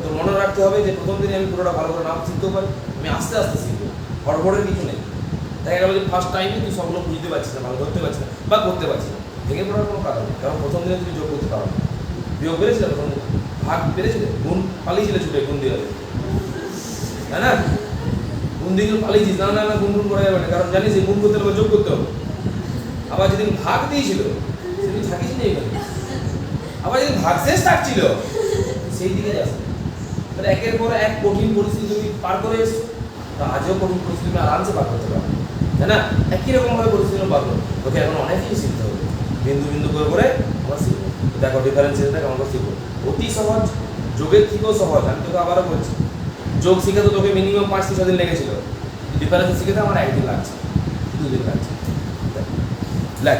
তো মনে রাখতে হবে যে প্রথম দিনে আমি পুরোটা ভালো করে নাম শিখতেও পারি, আমি আস্তে আস্তে শিখবো, হড়বড়ের কিছু নেই। দেখা গেল যে ফার্স্ট টাইমে তুই সবগুলো বুঝতে পারছিস না, ভালো ধরতে পারছিস না বা করতে পারছিস না, ভেঙে পড়ার কোনো কারণ নেই। কারণ প্রথম দিনে তুমি যোগ করতে পারো না, বিয়োগ পেরেছিলে প্রথম দিনে, ভাগ পেরেছিলে, গুণ পালিয়েছিলে ছুটে গুণ দিয়ে হবে, তাই না? গুণ দিয়ে পালিয়েছিস, না না না গুণ গুণ করা যাবে না, কারণ জানিস গুণ করতে হবে যোগ করতে হবে। আবার যেদিন ভাগ দিয়েছিল সেদিন থাকিস নেই, আবার যেদিন ভাগ শেষ থাকছিল সেই দিকে যাস। তাহলে একের পর এক কঠিন পরিস্থিতি তুমি পার করে এসছো, তা আজও কঠিন পরিস্থিতি তুমি আরামসে পার করতে পারো, তাই না? একই রকমভাবে পরিস্থিতি পার করো, তোকে এখন অনেকই শিখতে হবে, বিন্দু বিন্দু করে করে আমরা শিখবো। দেখো ডিফারেন্সিয়েশনটাকে আমরা শিখবো, অতি সহজ, যোগের থেকেও সহজ। আমি তোকে আবারও বলছি, যোগ শিখে তো তোকে মিনিমাম 5-6 দিন লেগেছিল, ডিফারেন্স শিখে তো আমার 1 দিন লাগছে, 2 দিন লাগছে। দেখ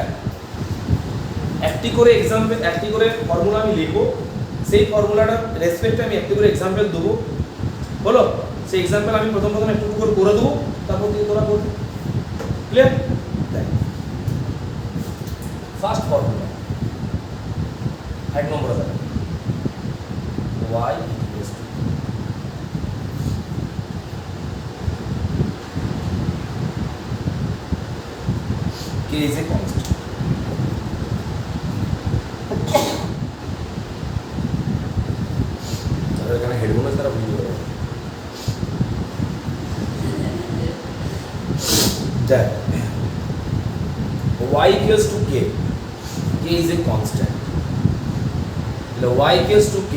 একটি করে এক্সাম্পল, একটি করে ফর্মুলা আমি লিখবো, সেই ফর্মুলাটার রেসপেক্টে আমি একটি করে এক্সাম্পল দেবো, বলো সেই এক্সাম্পল আমি প্রথম একটু করে দেবো, তারপর দিয়ে তোরা করবি। ক্লিয়ার? দেখ ফার্স্ট ফর্মুলা 1 নম্বরে দেখ y equals to k k is a constant. তাহলে এখানে হেডফোন আছে তারা বুঝতে পারবে that y equals to k is a constant. y equals to k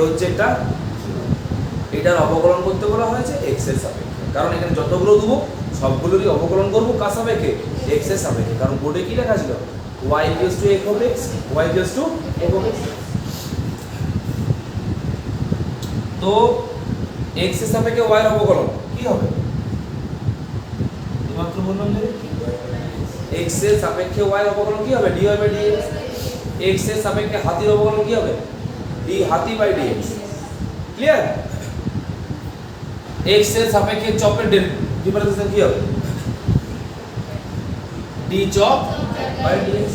হচ্ছে একটা এটার অবকলন করতে বলা হয়েছে x এর সাপেক্ষে, কারণ এখানে যতগুলো দেবো সবগুলোরই অবকলন করবো কার সাপেক্ষে, x এর সাপেক্ষে, কারণ বোর্ডে কি লেখা ছিল y equals to f of x, y equals to f of x. তো x এর সাপেক্ষে y এর অবকলন কি হবে, এইমাত্র বললাম যে x এর সাপেক্ষে y এর অবকলন কি হবে, dy by dx. x এর সাপেক্ষে হাতির অবকলন কি হবে, d হাতি by dx. ক্লিয়ার? x এর সাপেক্ষে চপের ডিফারেন্সিয়েশন কি হবে, d চপ by dx.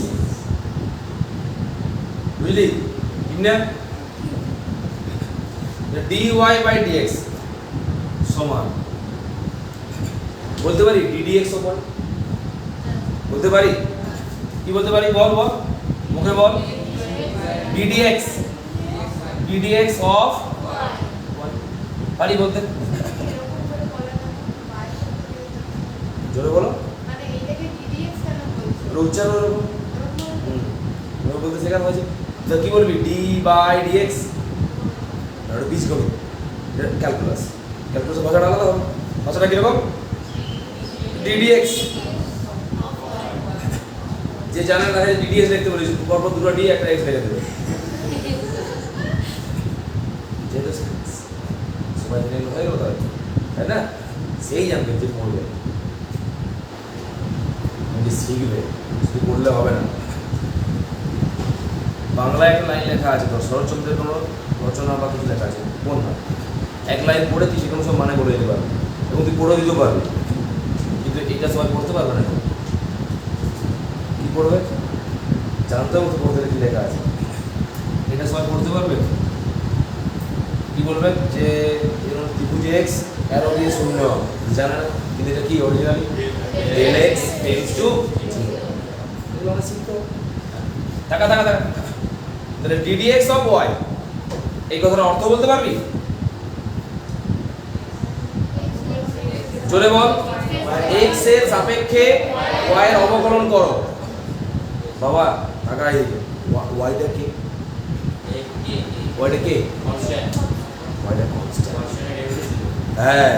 বুঝলি ঠিক না? dy by dx সমান বলতে পারি ddx ওপর, বলতে পারি কি বলতে পারি, বল বল মুখে বল, ddx of পারি বলতে, জোরে বলো, উচ্চারণ বলতে শেখানো হয়েছে। তো কি বলবি, d by dx এটা বীজগণিত, ক্যালকুলাস, ক্যালকুলাসের ভাষাটা আলাদা হবে। ভাষাটা কিরকম, ddx, যে জানে না ddx লিখতে বলিস পরপর দুটো d একটা x লিখে দেবে, যেটা সবাই জেনে হয়ে গেল তাই না, সেই জানবে যে পড়বে শিখবে, শুধু পড়লে হবে না। বাংলায় একটা লাইন লেখা আছে, তো শরৎচন্দ্রের কোনো রচনা বা কিছু লেখা আছে, কোন না এক লাইন পড়ে তুই সেখানে সব মানে বলে দিতে পারবি এবং তুই পড়ে দিতেও পারবি, কিন্তু এটা সবাই পড়তে পারবে না। কি পড়বে জানতে হবে তো, পড়তে কি লেখা আছে, এটা সবাই পড়তে পারবে। কি বলবে যে ত্রিভুজ এক্স অ্যারো দিয়ে শূন্য, জানে না কিন্তু এটা কি originally del x tends to 0, এগুলো আমরা শিখতে হবে। টাকা টাকা টাকা, তাহলে ddx অফ y এই কথার অর্থ বলতে পারবি, জোরে বল, x এর সাপেক্ষে y এর অবকলন করো। বাবা টাকা এই y টা কি, y টা কি
কনস্ট্যান্ট,
y টা কনস্ট্যান্ট, হ্যাঁ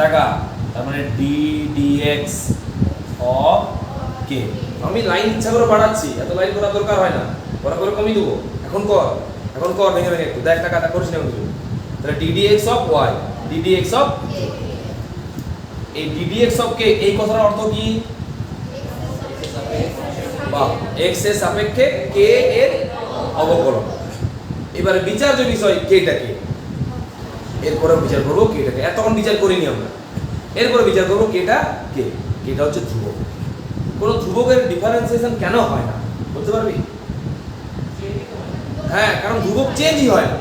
টাকা, তার মানে ddx অফ k। আমি লাইন ইচ্ছা করে বাড়াচ্ছি, এত লাইন করার দরকার হয় না, করা করে কমিয়ে দেবো, এখন কর ভেঙে ভেঙে একটু দেখ, টাকা করিস না কিছু। তাহলে ddx of y, ddx of এই ddx অফ k এই কথার অর্থ কি, বা x এর সাপেক্ষে k এর অবকলন। এবারে বিচার্য বিষয় কেটাকে, এরপরে বিচার করবো কেটাকে, এতক্ষণ বিচার করিনি আমরা, এরপরে বিচার করবো কেটা হচ্ছে ধ্রুবক। কোনো ধ্রুবকের ডিফারেন্সিয়েশন কেন হয় না বলতে পারবি, হ্যাঁ কারণ ধ্রুবক চেঞ্জই হয় না,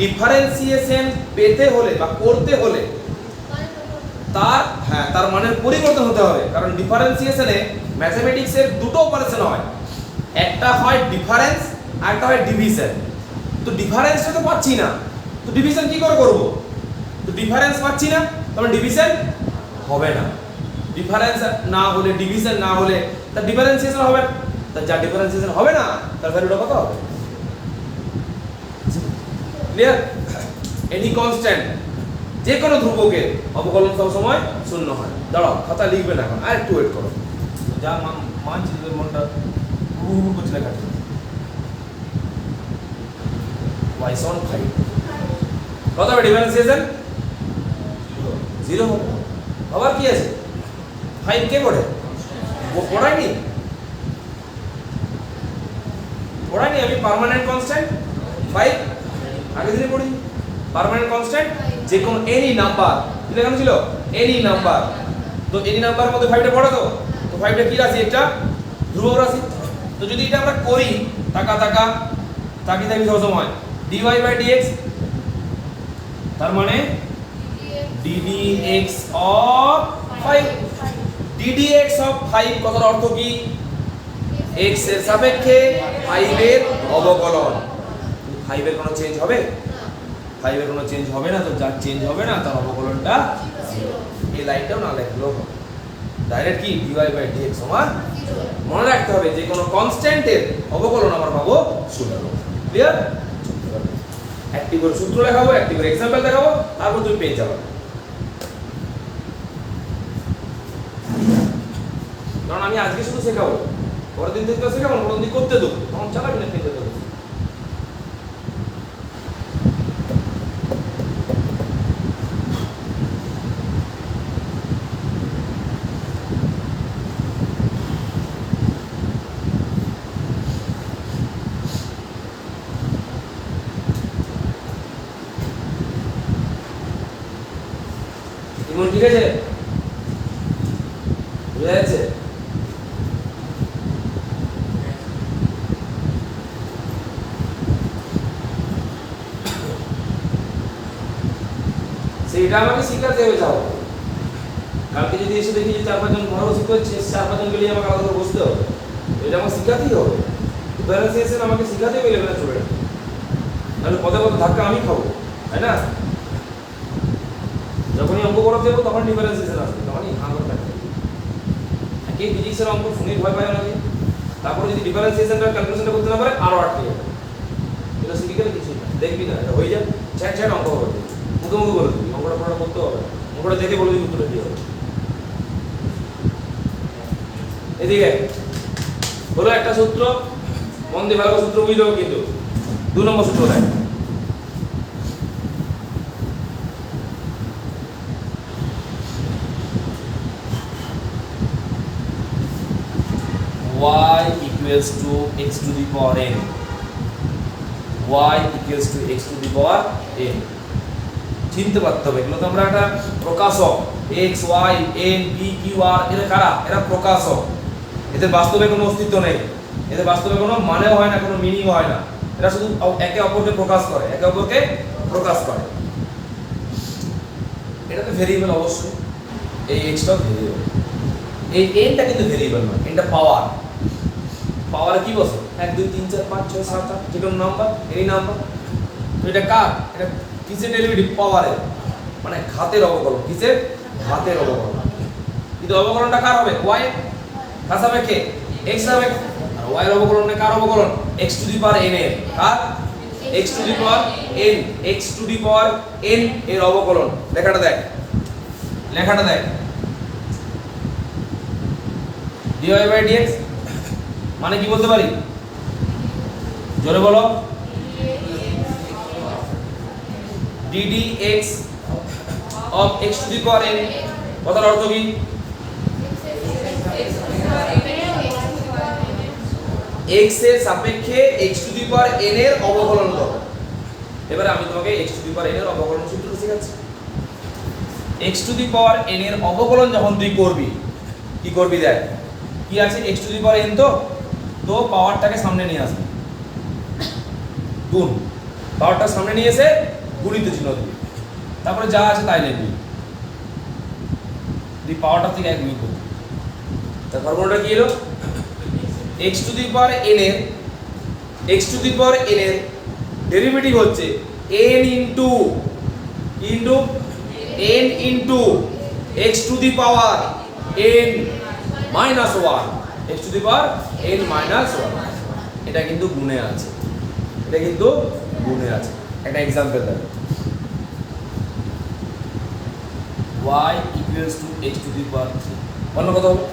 ডিফারেন্সিয়েশন পেতে হলে বা করতে হলে তার মানের পরিবর্তন হতে হবে, কারণ ডিফারেন্সিয়েশনে ম্যাথমেটিক্সের দুটো অপারেশন হয়, একটা হয় ডিফারেন্স আর একটা হয় ডিভিশন। তো ডিফারেন্সটা তো পাচ্ছি না, তো ডিভিশন কি করে করব, তো ডিফারেন্স পাচ্ছি না তখন ডিভিশন হবে না, ডিফারেন্স না হলে ডিভিশন না হলে তার ডিফারেন্সিয়েশন হবে না, তার যা ডিফারেন্সিয়েশন হবে না তার ভ্যালুটা কত হবে, ক্লিয়ার? এনি কনস্ট্যান্ট যে কোনো ধ্রুবকের অবকলন সব সময় শূন্য হয়। দাঁড়াও খাতা লিখবে না এখন, আর একটু ওয়েট করো, যা মানছি তোদের মনটা হুহু করছে লেখা y সমান 5, কত হবে ডিফারেন্সিয়েশন 0 হবে। আবার কি আছে 5 কে পড়ে, ও পড়ায়নি আমি পার্মানেন্ট কনস্ট্যান্ট 5 আগে দিনে পড়ি, পার্মানেন্ট কনস্ট্যান্ট যে কোনো এনি নাম্বার, এটা কেন ছিল এনি নাম্বার, তো এনি নাম্বারের মধ্যে 5টা পড়ে, তো 5টা কি রাশি, একটা ধ্রুবক রাশি। তো যদি এটা আমরা করি তাকি থাকি সব সময় dy by dx, তার মানে ddx of 5, ddx অফ 5 কথার অর্থ কি x এর সাপেক্ষে 5 এর অবকলন 5 এর কোনো চেঞ্জ হবে 5 এর কোনো চেঞ্জ হবে না তো যার চেঞ্জ হবে না তার অবকলনটা এই লাইনটাও না লিখলেও হবে ডাইরেক্ট কি dy বাই dx সমান মনে রাখতে হবে যে কোনো কনস্ট্যান্টের অবকলন আমরা পাবো 0 ক্লিয়ার একটি করে সূত্র লেখাবো একটি করে एग्जांपल দেখাবো তারপর তুমি পেয়ে যাবে কারণ আমি আজকে শুধু শেখাবো পরের দিন থেকে তো শেখাবো না পরের দিন করতে দেবো তখন চালাবি না খেতে দেবো ঠিক আছে বুঝা যাচ্ছে সেটা আমাকে শিখাতে হবে যাও কালকে যদি এসে দেখি যে 4-5 জন ঘরে বসে করছে 4-5 জন গেলে আমাকে আলাদা করে বসতে হবে এটা আমাকে শিখাতেই হবে ডিফারেন্সিয়েশন আমাকে শিখাতে হবে লেভেলে স্টুডেন্ট নাহলে পদে পদে ধাক্কা আমি খাবো তাই না যখনই অঙ্ক করা যাবো তখন ডিফারেন্সিয়েশন আসবে তখনই আঙ্গুল কাটবে কে ফিজিক্সের অঙ্ক শুনে ভয় পায় না তারপরে যদি ডিফারেন্সিয়েশনটা ক্যালকুলেশনটা করতে না পারে আরো আটকে যাবে এটা শিখে গেলে কিছু না দেখবি না এটা হয়ে যাবে চ্যাট চ্যাট অঙ্ক হবে মুখে মুখে বলে দিবি অঙ্কটা পড়া করতে হবে অঙ্কটা দেখে বলে দিবি উত্তরটা কি হবে এদিকে হলো একটা সূত্র মন দিয়ে ভালো সূত্র বুঝতে হবে কিন্তু 2 নম্বর সূত্র দেখ y equals to x to the power n y equals to x to the power n চিনতে পারতে হবে এগুলো তো আমরা একটা প্রকাশক x y n p q r এরা কারা এরা প্রকাশক এদের বাস্তবে কোনো অস্তিত্ব নেই এদের বাস্তবে কোনো মানেও হয় না কোনো মিনিং হয় না এরা শুধু একে অপরকে প্রকাশ করে একে অপরকে প্রকাশ করে এটা তো ভেরিয়েবল অবশ্যই এই x টা ভেরিয়েবল এই n টা কিন্তু ভেরিয়েবল না এটা পাওয়ার পাওয়ার কি বসে 1 2 3 4 5 6 7 8 যে কোনো নাম্বার এই নাম্বার তো এটা কার এটা কিসের ডেরিভেটিভ পাওয়ারের মানে ঘাতের অবকলন কিসের ঘাতের অবকলন কিন্তু অবকলনটা কার হবে y কার সাপেক্ষে x সাপেক্ষে আর y এর অবকলন কার অবকলন x to the power n এর কার x to the power n x to the power n এর অবকলন লেখাটা দেখ dy বাই dx মানে কি বলতে পারি জোরে বলো ddx of x to the power n কথার অর্থ কি x এর সাপেক্ষে x to the power n এর অবকলন করো এবারে আমি তোমাকে x to the power n এর অবকলন সূত্র শেখাচ্ছি x to the power n এর অবকলন যখন তুই করবি কি করবি দেখ কি আছে x to the power n তো পাওয়ারটাকে সামনে নিয়ে আসবে গুণ পাওয়ারটা সামনে নিয়ে এসে গুণিত চিহ্ন দিবি তারপরে যা আছে তাই লিখবি তুই পাওয়ারটা থেকে এক গুণ করবি তার ফর্মুলাটা কি হলো x to the power n এর ডেরিভেটিভ হচ্ছে n into n into x to the power n minus 1 x to the power n minus 1 এটা কিন্তু গুণে আছে একটা एग्जांपल দেব y equals to x to the power 3 অন্য কথা হবে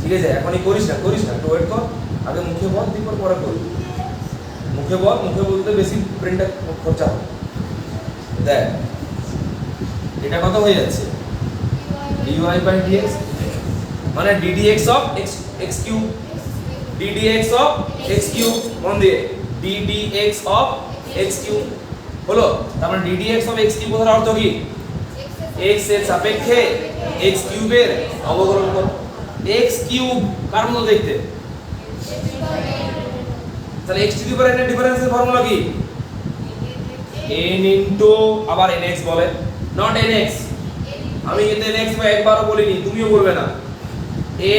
ঠিক আছে এখনই করিস না একটু ওয়েট কর আগে মুখে বল তারপর পরে করবি মুখে বলতে বেশি ব্রেনটা খরচা হবে দেখ এটা কত হয়ে যাচ্ছে dy বাই dx মানে ddx of x cube ddx of x cube মন দিয়ে ddx অফ x কিউব হলো তার মানে ddx অফ x কিউব এর অর্থ কি x এর সাপেক্ষে x কিউবের অবকলন কর x কিউব কার মতো দেখতে তাহলে x to the power n এর ডিফারেন্সের ফর্মুলা কি n ইনটু আবার nx বলে নট nx আমি এতে nx বা একবারও বলিনি তুমিও বলবে না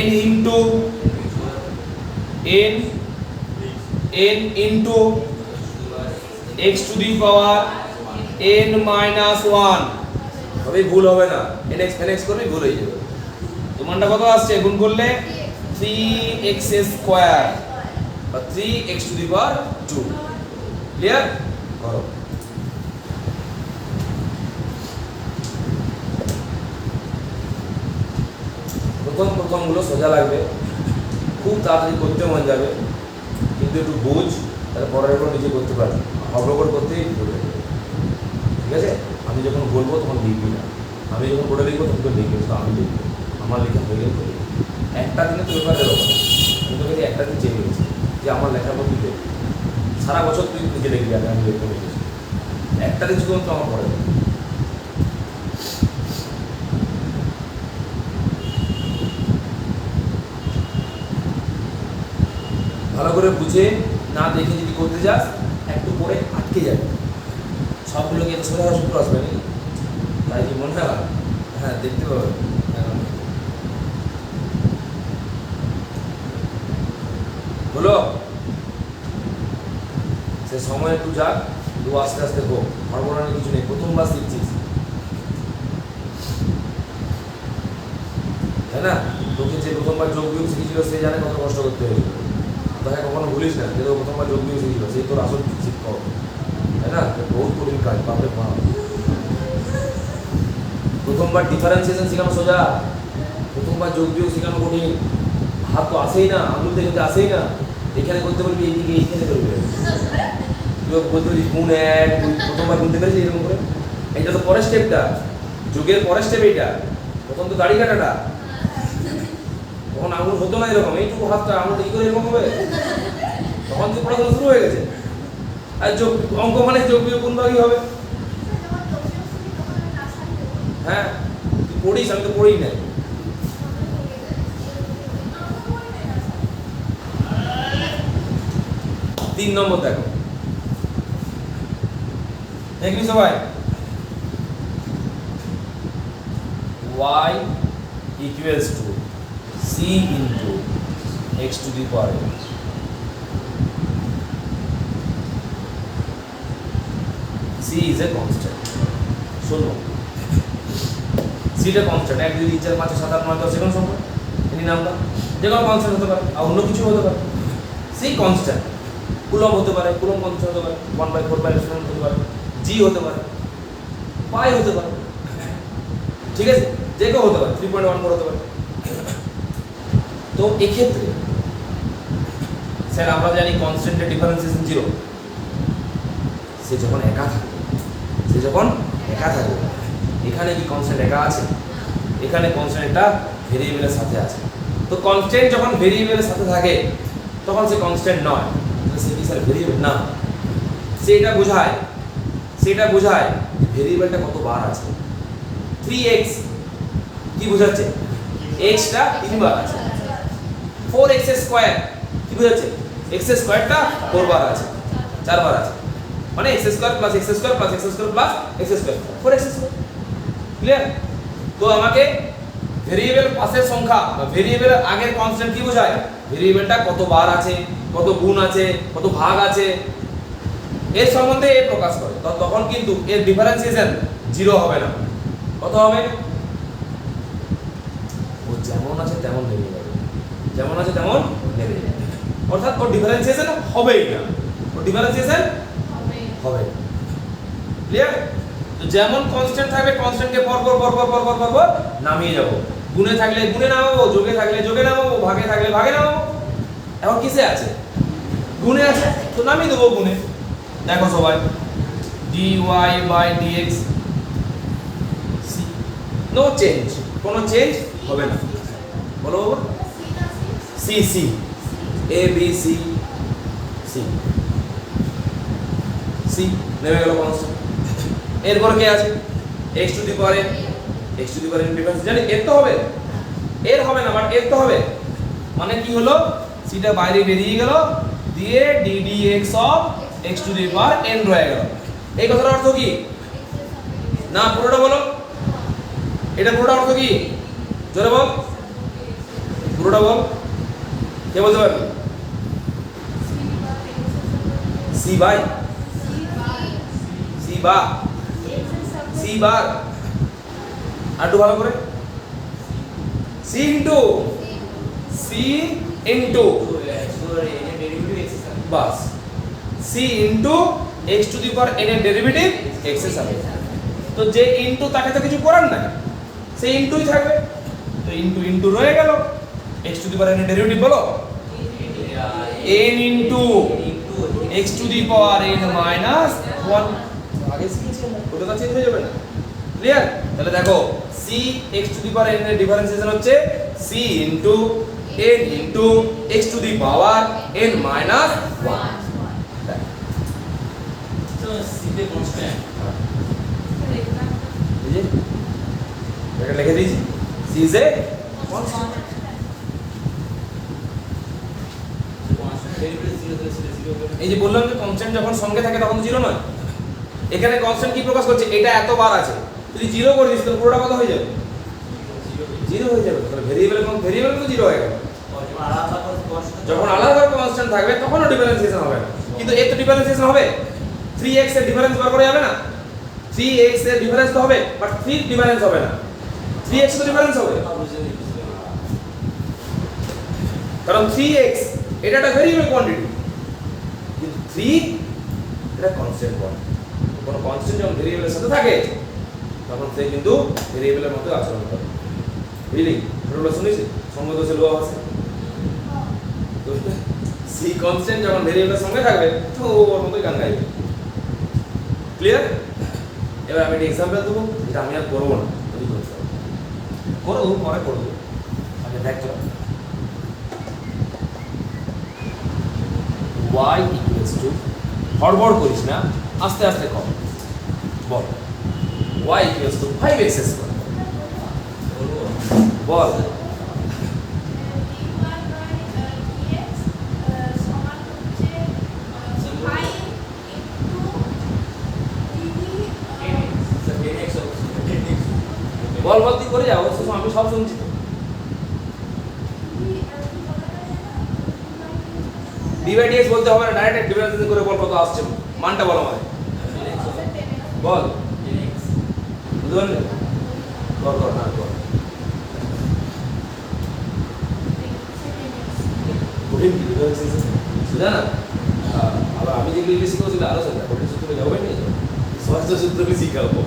n into n into x to the power n minus 1 তবে ভুল হবে না nx nx করলে ভুল হয়ে যাবে তোমারটা কত আসছে গুণ করলে 3x স্কয়ার বা 3x two the power 2 clear করো প্রথম গুলো সোজা লাগবে খুব তাড়াতাড়ি করতে মন যাবে কিন্তু একটু বুঝ তাহলে পরের উপর নিজে করতে পারবে হবড়বড় করতেই ভুলে যাবে ঠিক আছে আমি যখন বলবো তখন লিখবি না আমি যখন পড়ে লিখবো তখন লিখবি তো আমি লিখবো আমার লেখা হয়ে গেলে একটা দিনে তো পেপার দেবো আমি তোকে একটা দিন চেয়ে গেছি যে আমার লেখার মধ্যে লিখে সারা বছর তুই নিজে লিখবি আগে আমি লিখতে লিখেছি একটা দিন শুধুমাত্র আমার পড়ে দেবে ভালো করে বুঝে না দেখে যদি করতে যাস একটু পরে আটকে যাবে সবগুলোকে এত সোজা সূত্র আসবে নাকি তাই কি মনে হয় হ্যাঁ দেখতে পাবে হলো সে সময় একটু যাক দু আস্তে আস্তে হোক হরমোনাল কিছু নেই প্রথমবার শিখছিস তাই না তোকে যে প্রথমবার যোগ বিয়োগ শিখেছিল সে জানে কত কষ্ট করতে হয়েছিল তাকে কখনো ভুলিস না যে প্রথমবার যোগ বিয়োগ শিখেছিল সেই তোর আসল শিক্ষক তাই না বহুত কঠিন কাজ বাপরে বাপ প্রথমবার ডিফারেন্সিয়েশন শেখানো সোজা প্রথমবার যোগ বিয়োগ শেখানো কঠিন হাত তো আসেই না আঙুল দেখতে আসেই না এখানে করতে বলবি এইদিকে এইখানে করবি বলতে বলবি গুণ এক প্রথমবার গুনতে পেরেছি এরকম করে এইটা তো পরের স্টেপটা যোগের পরের স্টেপ এইটা প্রথম তো দাড়ি কাটাটা তখন আঙুল হতো না এরকম এইটুকু হাতটা আঙুল এই করে এরকম হবে তখন তো পড়াশোনা শুরু হয়ে গেছে আর যোগ অঙ্ক মানে যোগ বিয়োগ কোন ভাগই হবে হ্যাঁ তুই পড়িস আমি তো পড়েই নাই 3 নম্বর দেখো দেখবি সবাই y equals to c into x to the power n c is a constant শোনো c টা constant 1 2 3 4 5 6 7 8 9 10 সেকেন্ড সংখ্যা এনি নাম্বার যে কোনো কনস্ট্যান্ট হতে পারে আর অন্য কিছু হতে পারে c constant কুলম হতে পারে কুলম কনস্ট্যান্ট হতে পারে 1/4 হতে পারে g হতে পারে পাই হতে পারে ঠিক আছে যে কেউ হতে পারে 3.14 হতে পারে তো এই ক্ষেত্রে স্যার আমরা জানি কনস্ট্যান্টের ডিফারেন্সিয়েশন 0 সে যখন একা থাকে এখানে কি কনস্ট্যান্ট একা আছে এখানে কনস্ট্যান্টটা ভেরিয়েবলের সাথে আছে তো কনস্ট্যান্ট যখন ভেরিয়েবলের সাথে থাকে তখন সে কনস্ট্যান্ট নয় সে কি স্যার ভেরিয়েবল না সেটা বোঝায় ভেরিয়েবলটা কতবার আছে 3x কি বোঝাচ্ছে x টা 3 বার আছে 4x স্কয়ার কি বোঝাচ্ছে x স্কয়ারটা 4 বার আছে 4 বার আছে মানে x square plus x square plus x square plus x square 4x square clear তো আমাকে ভেরিয়েবল পাশের সংখ্যা বা ভেরিয়েবলের আগের কনস্ট্যান্ট কি বোঝায় ভেরিয়েবলটা কত বার আছে কত গুণ আছে কত ভাগ আছে এর সম্বন্ধে এ প্রকাশ করে তখন কিন্তু এর ডিফারেন্সিয়েশন 0 হবে না কত হবে ও যেমন আছে তেমন নেমে যাবে অর্থাৎ ওর ডিফারেন্সিয়েশন হবেই না হবে ক্লিয়ার তো যেমন কনস্ট্যান্ট থাকবে কনস্ট্যান্টকে পর নামিয়ে যাব গুণে থাকলে গুণে নামাবো যোগে থাকলে যোগে নামাবো ভাগে থাকলে ভাগে নামাবো এখন কিসে আছে গুণে আছে তো নামিয়ে দেবো গুণে দেখো সবাই dy by dx no change কোনো চেঞ্জ হবে না বলো c c a b c c c নেমে গেল কনস্ট্যান্ট এরপর কে আছে x to the power n difference জানি এর তো হবে এর হবে না বাট এর তো হবে মানে কি হলো c টা বাইরে বেরিয়ে গেল দিয়ে ddx of x to the power n রয়ে গেল। এই কথার অর্থ কি? না পুরোটা বলো, এটা পুরোটা অর্থ কি? জোরে বল, পুরোটা বল, কে বলতে পারবে? সি বাই সি বা সি বার, আর একটু ভালো করে সি ইন্টু বাস c into x to the power n এর ডেরিভেটিভ x এর সাপেক্ষে। তো যে ইন্টু তাকে তো কিছু করার নাই, সেই ইন্টুই থাকবে, তো ইন্টু ইন্টু রয়ে গেল। x to the power n এর ডেরিভেটিভ বলো, n into x to the power n minus 1। আগে শিখেছি আমরা, ওটা চেঞ্জ হয়ে যাবে না, ক্লিয়ার? তাহলে দেখো c x to the power n এর ডিফারেন্সিয়েশন হচ্ছে c into n into x to the power n minus 1।
তো সিতে কনস্ট্যান্ট
এই যে এটা লিখে দিয়েছি, c is a constant। এই যে বললাম যে কনস্ট্যান্ট যখন সঙ্গে থাকে তখন জিরো নয়। এখানে কনস্ট্যান্ট কি প্রকাশ করছে? এটা এতবার আছে, যদি জিরো করে দিস তাহলে পুরোটা কত হয়ে যাবে? জিরো হয়ে যাবে। তাহলে ভেরিয়েবল তো জিরো হয়ে গেল। যখন আলাদা কনস্ট্যান্ট থাকবে তখনও ডিফারেন্সিয়েশন হবে না, কিন্তু এর তো ডিফারেন্সিয়েশন হবে। 3x এর ডিফারেন্স বার করা যাবে না, 3x এর ডিফারেন্স তো হবে, বাট 3 ডিফারেন্স হবে না, 3x তো ডিফারেন্স হবে, কারণ 3x এটা একটা ভেরিয়েবল কোয়ান্টিটি, কিন্তু 3 এটা কনস্ট্যান্ট কোয়ান্টিটি। কোনো কনস্ট্যান্ট যখন ভেরিয়েবলের সাথে থাকে তখন সে কিন্তু ভেরিয়েবলের মতো আচরণ করে। বুঝলি? ছোটবেলা শুনেছি সঙ্গদোষের লোভ আছে, তো সি কনস্ট্যান্ট যখন ভেরিয়েবলের সঙ্গে থাকবে তো ওর মতোই গান গাইবে। ক্লিয়ার? এবার আমি একটা এক্সাম্পল দেবো, যেটা আমি আর করবো না, তুমি করতে হবে, করবো পরে করবো, আগে দেখ চলো। y ইকুয়ালস টু, হড়বড় করিস না, আস্তে আস্তে কর, বল y equals to 5x square. বল বল বল তুই করে যাও, আমি সব শুনছি তো। dx বলতে হবে না, ডাইরেক্ট ডিফারেন্সিয়েশন করে বল কত আসছে, মানটা বল আমাদের, বল বুঝতে পারলি? কর না কর, কঠিন ডিফারেন্সিয়েশন বুঝা না। আবার আমি যেগুলো ইংলিশ শিখাবো সেগুলো আরো সোজা, কঠিন সূত্র যাবে না, সহজ সূত্রকে শিখাবো।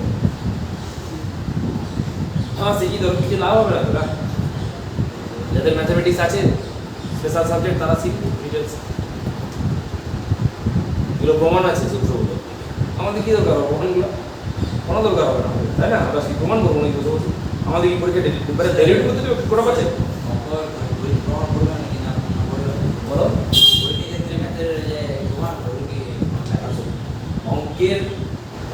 হ্যাঁ শিখি তোর কিছু লাভ হবে না, তোরা যাদের ম্যাথমেটিক্স আছে স্পেশাল সাবজেক্ট তারা শিখবে ডিটেলস, এগুলো প্রমাণ আছে সূত্রগুলো। আমাদের কি দরকার হবে প্রমাণগুলো? কোনো দরকার হবে না, তাই না? আমরা প্রমাণ করবো না, বসে বসে আমাদের কি পরীক্ষা ডেলিভারি করতে দেবে কোটা পাচ্ছে বলো।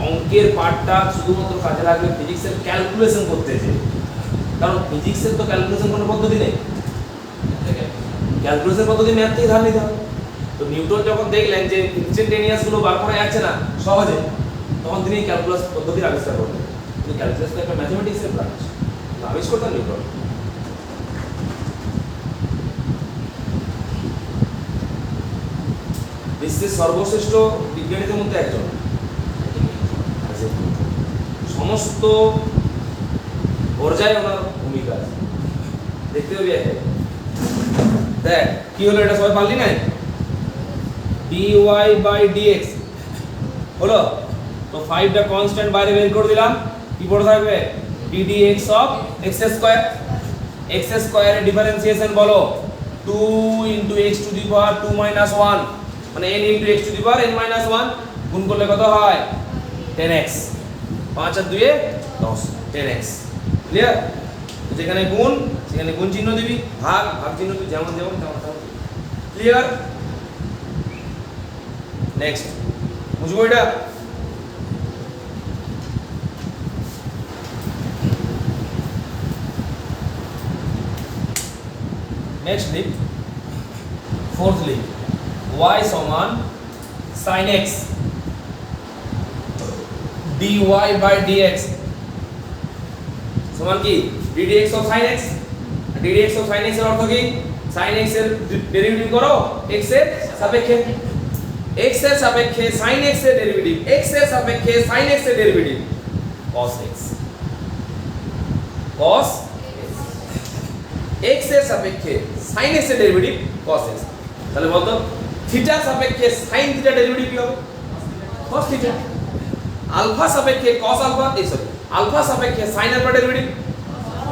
অঙ্কের পার্টটা শুধুমাত্র কাজে লাগবে ফিজিক্সের ক্যালকুলেশন করতে, যে কারণ ফিজিক্সের তো ক্যালকুলেশন কোনো পদ্ধতি নেই, ক্যালকুলেশন পদ্ধতি ম্যাথ থেকে ধার নিতে হবে। তো নিউটন যখন দেখলেন যে ইনস্ট্যান্টেনিয়াস গুলো বার করা যাচ্ছে না সহজে, তখন তিনি ক্যালকুলাস পদ্ধতির আবিষ্কার করলেন। কিন্তু ক্যালকুলাস তো একটা ম্যাথমেটিক্সের ব্রাঞ্চ, আবিষ্কারটা নিউটন। বিশ্বের সর্বশ্রেষ্ঠ বিজ্ঞানীদের মধ্যে একজন, সমস্ত পর্যায়ে ওনার ভূমিকা আছে, দেখতে হবে। দেখ কি হলো, এটা সবাই পারলি না? dy বাই dx হলো, তো 5টা কনস্ট্যান্ট বাইরে বের করে দিলাম, কি পড়ে থাকবে? ddx of x square. x স্কয়ারের ডিফারেন্সিয়েশন বলো 2 into x to the power 2 minus 1, মানে n into x to the power n minus 1 গুণ করলে কত হয়? 10x। 5 আর 2 এ 10, 10x। ক্লিয়ার? যেখানে গুণ সেখানে গুণ চিহ্ন দিবি, ভাগ ভাগ চিহ্ন দিবি, যেমন যেমন তেমন তেমন। ক্লিয়ার? নেক্সট বুঝবো এটা? নেক্সট লিখ, ফোর্থ লিখ, y সমান sin x dy by dx সমান কি ddx of sin x, ddx of sin x এর অর্থ কি sin x এর ডেরিভেটিভ করো x এর সাপেক্ষে, x এর সাপেক্ষে sin x এর ডেরিভেটিভ, x এর সাপেক্ষে sin x এর derivative cos x, cos x এর সাপেক্ষে sin x এর ডেরিভেটিভ cos x। তাহলে বলতো থিটার সাপেক্ষে sin থিটা ডেরিভেটিভ কি হবে cos থিটা, আলফা সাপেক্ষে cos আলফা, এই সরি আলফা সাপেক্ষে sin alpha derivative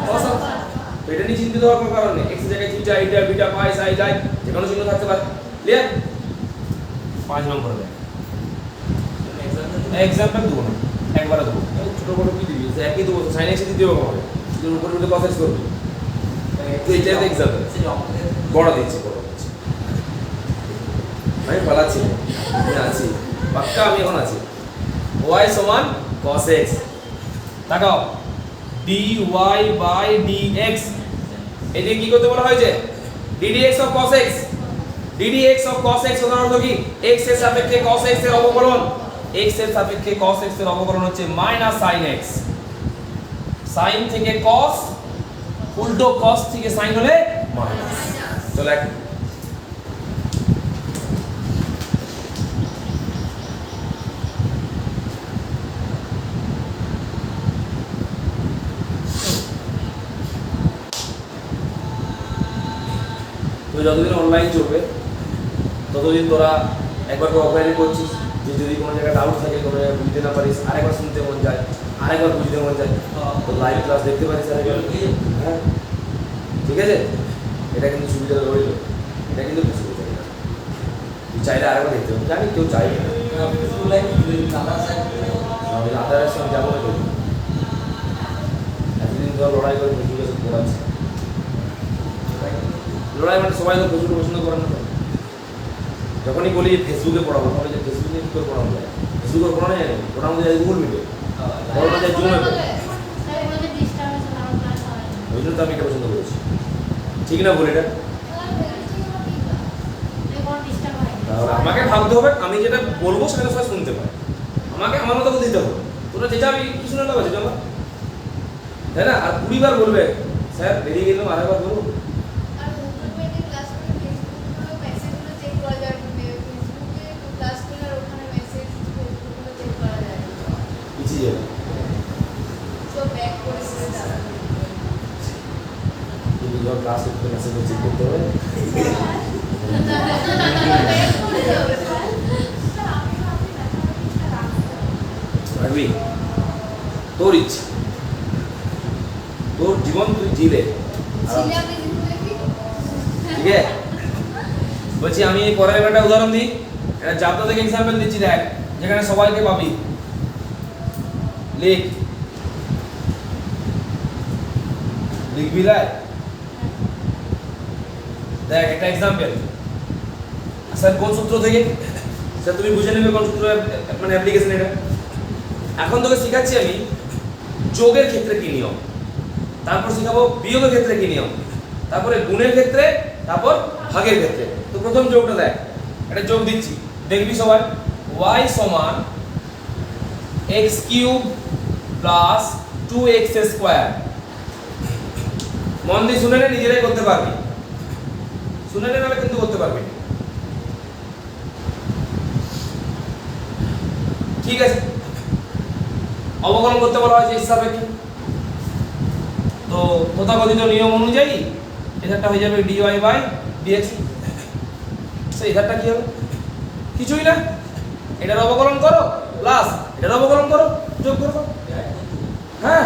cos alpha. তো এটা নিয়ে চিন্তিত হওয়ার কোনো কারণ নেই, x এর জায়গায় থিটা এটা বিটা পাই সাই যাই যে কোনো চিহ্ন থাকতে পারে। ক্লিয়ার? 5 নম্বর দেখ এক্সাম্পল দেবো না, একবারে দেবো ছোট বড় কি দিবি যে একই দেবো sin x দিতে হবে হবে এর উপরে উঠে cos x করবি, তো এটা এক্সাম্পল বড় দিচ্ছি বড় দিচ্ছি আমি পালাচ্ছি না, আমি আছি পাক্কা, আমি এখন আছি। y সমান cos x, তাকাও dy by dx, এদিকে কি করতে বলা হয়েছে ddx of cos x, ddx of cos x এর অর্থ কি x এর সাপেক্ষে cos x এর অবকলন, x এর সাপেক্ষে cos x এর অবকলন হচ্ছে মাইনাস sin x, sin থেকে cos উল্টো cos থেকে sin হলে মাইনাস। চলো এক তো যতদিন অনলাইন চলবে ততদিন তোরা একবার তো অফলাইনে করছিস, যে যদি কোনো জায়গায় ডাউট থাকে কোনো জায়গায় বুঝতে না পারিস আরেকবার শুনতে মন যায়, আরেকবার বুঝতে মন যায় তো লাইভ ক্লাস দেখতে পারিস আরেকবার। হ্যাঁ ঠিক আছে, এটা কিন্তু সুবিধা রইল, এটা কিন্তু কিছু সুবিধা না, তুই চাইলে আরেকবার দেখতে হবে, জানি কেউ চাইবে না আমি আদারের সঙ্গে যাবো না, এতদিন ধর লড়াই করে ফেসবুকে সব পড়াচ্ছে, লড়াই মানে সবাই তো ফেসবুকে পছন্দ করে না, যখনই বলি ফেসবুকে পড়াবো তাহলে যে ফেসবুকে কী করে পড়ানো যায়, ফেসবুকে পড়ানো যায় না, পড়ানো যায় গুগল মিটে, পড়ানো যায় জুমে, ওই জন্য তো আমি এটা পছন্দ করেছি, ঠিক না বলি এটা? তাহলে আমাকে ভাবতে হবে আমি যেটা বলবো সেটা সবাই শুনতে পারে, আমাকে আমার মতো দিতে হবে, তোরা যেটা আমি কি শুনে নেবো সেটা আমার, তাই না? আর 20 বার বলবে স্যার বেরিয়ে গেলাম আরেকবার বলবো, ক্লাস মেসেজ চেক করতে হবে, ভাবি তোর ইচ্ছা, তোর জীবন তুই জিলে, ঠিক আছে? বলছি আমি পরের একটা উদাহরণ দিই, একটা যাত্রা থেকে এক্সাম্পল দিচ্ছি, দেখ যেখানে সবাইকে পাবি, লিখ লিখবি লাই, দেখ একটা এক্সাম্পল স্যার কোন সূত্র থেকে, স্যার তুমি বুঝে নেবে কোন সূত্র মানে অ্যাপ্লিকেশন এটা। এখন তোকে শেখাচ্ছি আমি যোগের ক্ষেত্রে কি নিয়ম, তারপর শেখাবো বিয়োগের ক্ষেত্রে কি নিয়ম, তারপরে গুণের ক্ষেত্রে, তারপর ভাগের ক্ষেত্রে। তো প্রথম যোগটা দেখ, একটা যোগ দিচ্ছি দেখবি সবাই, y সমান x cube plus 2x square, মন দিয়ে শুনে নে, নিজেরাই করতে পারবি, শুনে নে নাহলে কিন্তু করতে পারবি, ঠিক আছে? অবকলন করতে বলা হয়েছে x সাপেক্ষে, তো তথাকথিত নিয়ম অনুযায়ী এটাটা হয়ে যাবে dy বাই dx, সেই এটাটা কি হবে কিছুই না, এটার অবকলন করো প্লাস এটার অবকলন করো যোগ করো। হ্যাঁ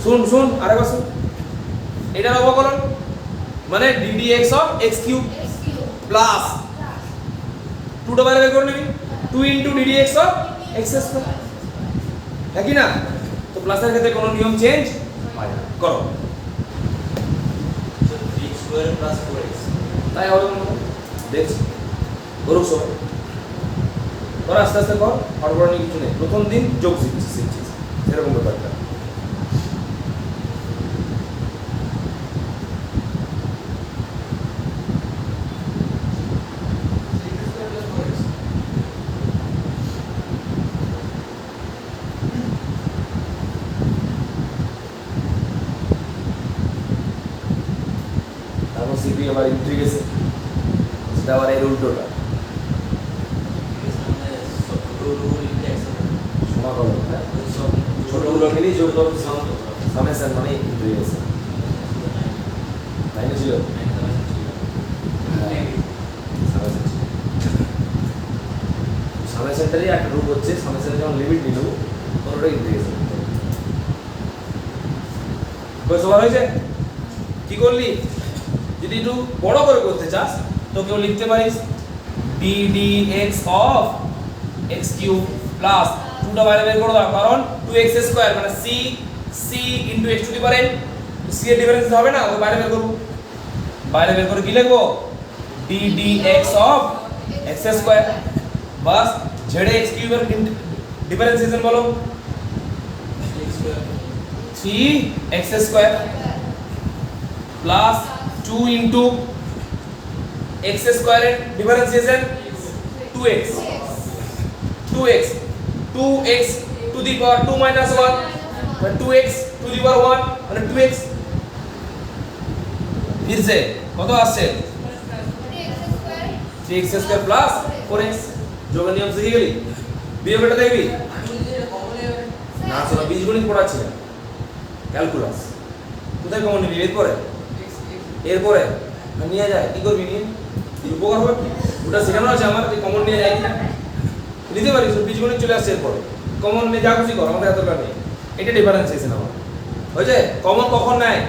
শুন শুন আরেকবার শুন, এটার অবকলন মানে ddx of x cube plus 2 টা বাইরে বের করে নিবি 2 into ddx of x square, একই না? তো প্লাসের ক্ষেত্রে কোনো নিয়ম চেঞ্জ হয় না, করো
x স্কয়ার প্লাস 4x,
তাই হবে দেখ করো সব, কর আস্তে আস্তে কর, হড়বড়ানি কিছু নেই, প্রথম দিন যোগ শিখছিস এরকম ব্যাপারটা। সেটা আবার এর উল্টোটা সমাকলন, হ্যাঁ ছোটগুলো মিলিয়ে যোগ করো সামেশন মানে ইন্টিগ্রেশন তাই না ছিল সামেশনটারই একটা রূপ হচ্ছে সামেশনের যখন লিমিট নিল তখন ওটা ইন্টিগ্রেশন সবার হয়েছে কি করলি যদি একটু বড় করে করতে চাস তো কেউ লিখতে পারিস D D x of x cube plus 2টা বাইরে বের করে দাও কারণ 2x স্কয়ার মানে c c into x to the power n c এর ডিফারেন্স হবে না ওই বাইরে বের করব বাইরে বের করে কি লিখবো d dx of x square bus z x cube এর ডিফারেন্সিয়েশন বলো 3x square plus 2 into x square এর differentiation 2x 2x 2x to the power 2 minus 1 মানে 2x to the power 1 মানে 2x फिर से কত আসছে 3x স্কয়ার প্লাস 4x যোগের নিয়ম শিখে গেলি বিয়োগটা দেখবি না শোনা বীজগণিত পড়াচ্ছি না ক্যালকুলাস কোথায় কমন নিবি এরপরে নিয়ে যায় কি করবি নিয়ে কি উপকার হবে কি ওটা শেখানো আছে আমার যে কমন নিয়ে যায় কিনা নিতে পারিস বীজগণিত চলে আসছে এরপরে কমন নিয়ে যা খুশি কর আমাদের এত দরকার নেই এটা ডিফারেন্সিয়েশন আমার হয়েছে কমন কখন নেয়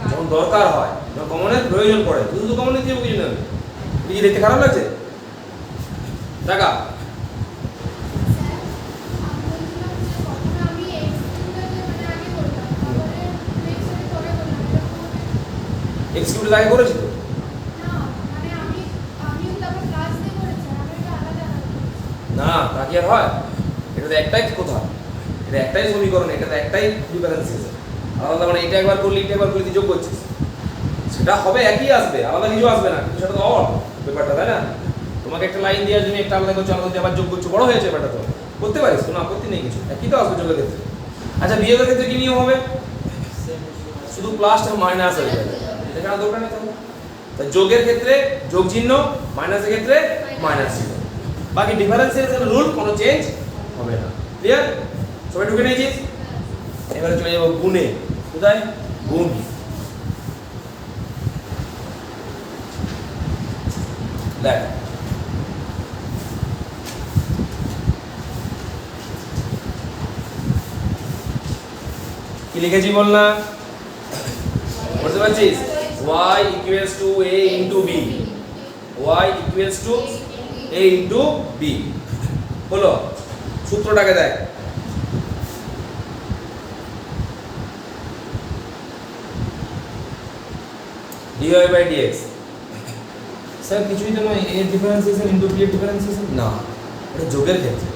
যখন দরকার হয় যখন কমনের প্রয়োজন পড়ে শুধু কমন নিতে হবে কিছু নেবে বীজ দেখতে খারাপ লাগছে টাকা এক্সিকিউটিভ আগে করেছি তো না তা কি আর হয় এটা তো একটাই কথা এটা একটাই সমীকরণ এটা তো একটাই ডিফারেন্সিয়েশন আলাদা মানে এটা একবার করলে এটা একবার করলে যোগ করছিস সেটা হবে একই আসবে আলাদা কিছু আসবে না কিন্তু সেটা তো অড ব্যাপারটা তাই না তোমাকে একটা লাইন দেওয়ার জন্য একটা আলাদা করছো আলাদা আবার যোগ করছো বড় হয়েছে ব্যাপারটা তো করতে পারিস কোনো আপত্তি নেই কিছু একই তো আসবে যোগের ক্ষেত্রে আচ্ছা বিয়োগের ক্ষেত্রে কি নিয়ম হবে শুধু প্লাস আর মাইনাস হয়ে যাবে এটা কেন দরকার নেই তাহলে যোগের ক্ষেত্রে যোগ চিহ্ন মাইনাসের ক্ষেত্রে মাইনাস চিহ্ন বাকি ডিফারেন্সিয়েশন রুল কোনো চেঞ্জ হবে না ক্লিয়ার সবাই ঢুকে নিয়েছিস এবারে চলে যাবো গুণে কোথায় গুণ দেখ কি লিখেছি বল না বুঝতে পারছিস y equals to a into b y equals to a into b হলো সূত্রটাকে দেখ dy by dx স্যার কিছুই তো নয় a ডিফারেন্সিয়েশন ইনটু b এর ডিফারেন্সিয়েশন না এটা যোগের ক্ষেত্রে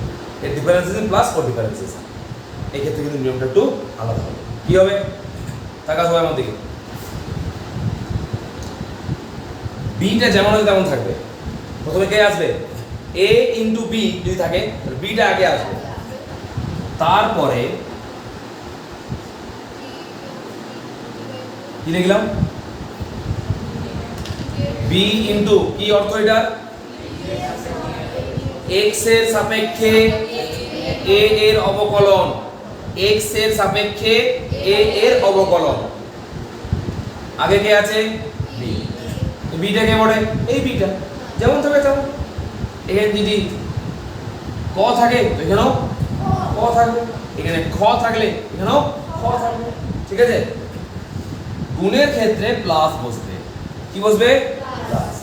এর ডিফারেন্সিয়েশন প্লাস ও ডিফারেন্সিয়েশন এই ক্ষেত্রে কিন্তু নিয়মটা একটু আলাদা হবে কি হবে টাকা সবাই আমার দিকে বিটা যেমন আছে তেমন থাকবে প্রথমে কে আসবে a ইনটু b যদি থাকে তাহলে বিটা আগে আসবে তারপরে কি লিখলাম b ইনটু কি অর্থ এটা x এর সাপেক্ষে a এর অবকলন x এর সাপেক্ষে a এর অবকলন আগে কে আছে b বিটা কে বলে এই বিটা যেমন থাকবে তেমন এখানে যদি ক থাকে এখানেও ক থাকবে এখানে খ থাকলে এখানেও খ থাকবে ঠিক আছে গুণের ক্ষেত্রে প্লাস বসবে কি বসবে প্লাস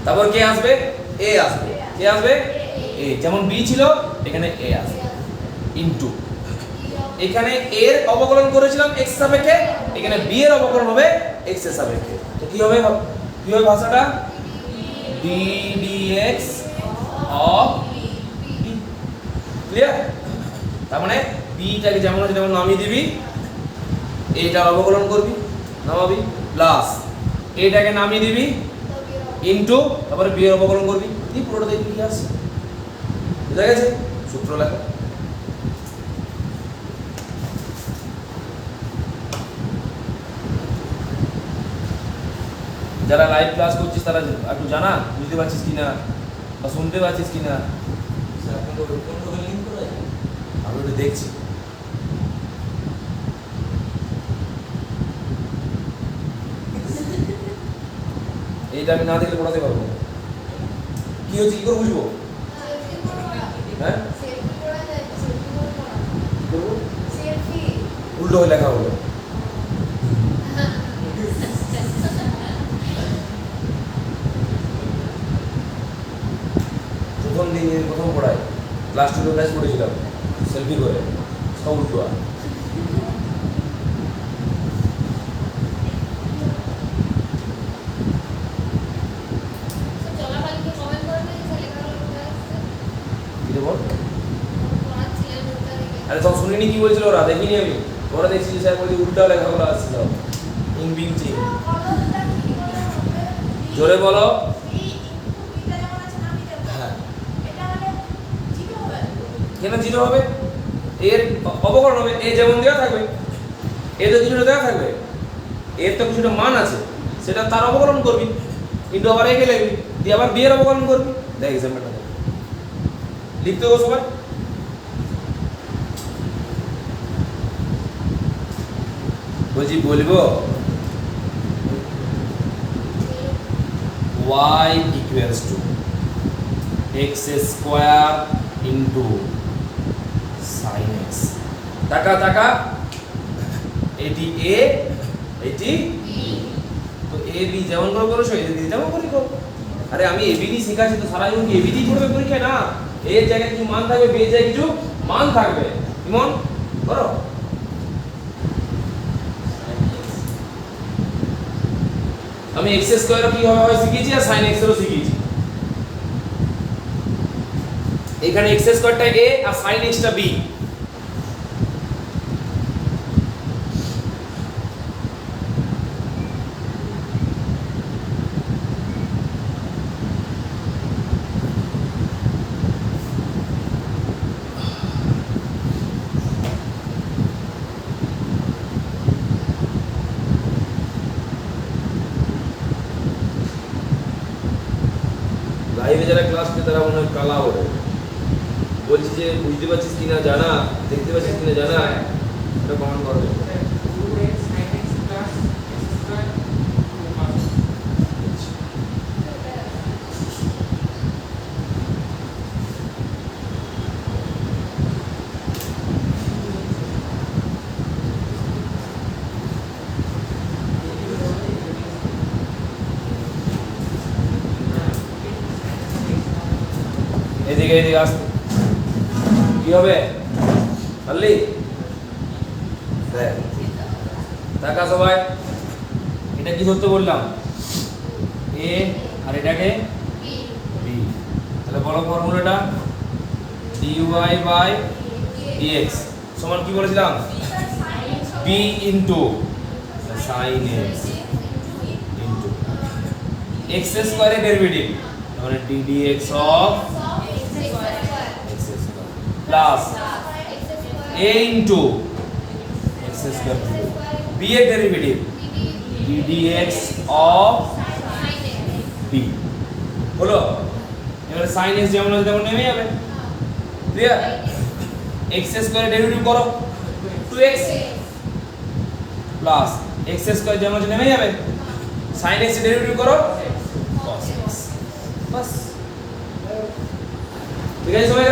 তারপর কে আসবে এ আসবে কে আসবে এ যেমন বি ছিল এখানে এ আসবে ইনটু এখানে এর অবকলন করেছিলাম x সাপেক্ষে এখানে b এর অবকলন হবে x এর সাপেক্ষে তো কি হবে ভাষাটা d dx of b clear তার মানে b টাকে যেমন আছে তেমন নামিয়ে দিবি এটার অবকলন করবি নামাবি প্লাস এটাকে নামিয়ে দিবি ইনটু তারপরে b এর অবকলন করবি এই পুরোটা দেখবি কি আসছে বুঝা গেছে সূত্র লেখা যারা লাইভ ক্লাস করছিস তারা একটু জানা বুঝতে পারছিস কিনা বা শুনতে পাচ্ছিস কিনা
স্যার আপনাকে কোন রকম লিঙ্ক করা যায়?
আমি একটু দেখছি। এইটা আমি না দেখলে পড়াতে পারবো না। কি হচ্ছে কি করে বুঝবো? হ্যাঁ কি করবো? উল্টো হয়ে লেখা হলো। প্রথম দিন প্রথম পড়াই ক্লাস 2 ক্লাস পড়েছিলাম সেলফি করে সব উল্টো আর কি বল। আরে সব শুনিনি কি বলছিল ওরা, দেখিনি আমি। ওরা দেখছি যে স্যার বলছে উল্টা লেখাগুলো আসছে সব ইং বিং চিং। জোরে বলো। হ্যাঁ কেন জিরো হবে? এর অবকলন হবে, এ যেমন দেওয়া থাকবে এ তো কিছুটা দেওয়া থাকবে, এর তো কিছুটা মান আছে সেটা তার অবকলন করবি, কিন্তু আবার একে লিখবি দিয়ে আবার বি এর অবকলন করবি। দেখ এক্সাম্পলটা লিখতে হবে সবাই। বলছি বলবো y equals to x square into sin x। টাকা টাকা এটি a এটি b। তো a b যেমন করে করো সেই দিদি যেমন করে করো। আরে আমি a b ডি শেখাচ্ছি তো সারা জীবন কি a b ডি পড়বে পরীক্ষায় না। a এর জায়গায় কিছু মান থাকবে, b এর জায়গায় কিছু মান থাকবে। ইমন করো। আমি x স্কয়ার কিভাবে হয় শিখিয়েছি আর sin x এরও শিখিয়েছি। এখানে x স্কয়ারটা a R sin x টা b। লাইভে যারা ক্লাস করে তারা মনে হয় কালা ওরে। বলছি যে বুঝতে পারছিস কিনা জানা, দেখতে পাচ্ছিস কিনা জানা, এটা কমেন্ট করবে। এদিকে এদিকে আসতে কি হবে পারলি? দেখ টাকা সবাই এটা কি ধরতে বললাম a আর এটাকে b। তাহলে বলো ফর্মুলাটা dy বাই dx সমান কি বলেছিলাম b into sin x into x স্কয়ারের ডেরিভেটিভ মানে ddx of plus a into x square b এর ডেরিভেটিভ ddx অফ b হলো। এবারে sin x যেমন আছে তেমন নেমে যাবে। ক্লিয়ার? x স্কয়ার ডেরিভেটিভ করো 2x প্লাস x স্কয়ার যেমন আছে নেমে যাবে। sin x এর ডেরিভেটিভ করো cos x। বাস ঠিক আছে সবাই?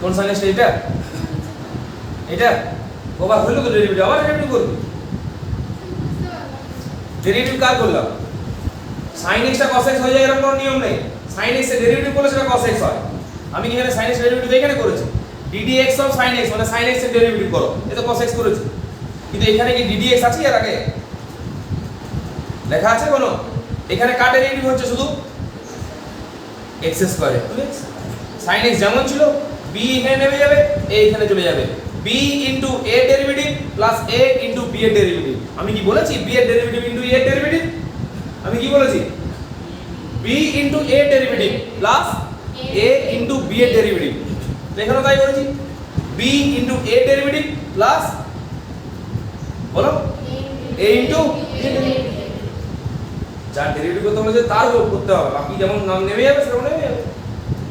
কোন sin x এটা? এটা কবার হলো তো ডেরিভেটিভ আবার ডেরিভেটিভ করব। ডেরিভেটিভ কার করলাম? sin x টা cos x হয়ে যায় এরকম কোনো নিয়ম নেই। sin x এর ডেরিভেটিভ করলে সেটা cos x হয়। আমি কি এখানে sin x এর ডেরিভেটিভ এখানে করেছি ddx অফ sin x মানে sin x এর ডেরিভেটিভ করো, এটা cos x করেছি। কিন্তু এখানে কি ddx আছে এর আগে লেখা আছে কোনো? এখানে কার ডেরিভেটিভ হচ্ছে শুধু x স্কয়ার sin x যেমন ছিল b এখানে নেমে যাবে, a এখানে চলে যাবে। b into a derivative plus a into b এর ডেরিভেটিভ। আমি কি বলেছি b এর ডেরিভেটিভ ইনটু a এর ডেরিভেটিভ? আমি কি বলেছি b into a derivative plus a into b এর ডেরিভেটিভ। তো এখানে তাই করেছি b into a derivative plus b বলো a ইনটু যার ডেরিভেটিভ করতে বলেছে তার করতে হবে, বাকি যেমন নাম নেমে যাবে সেরকম নেমে যাবে।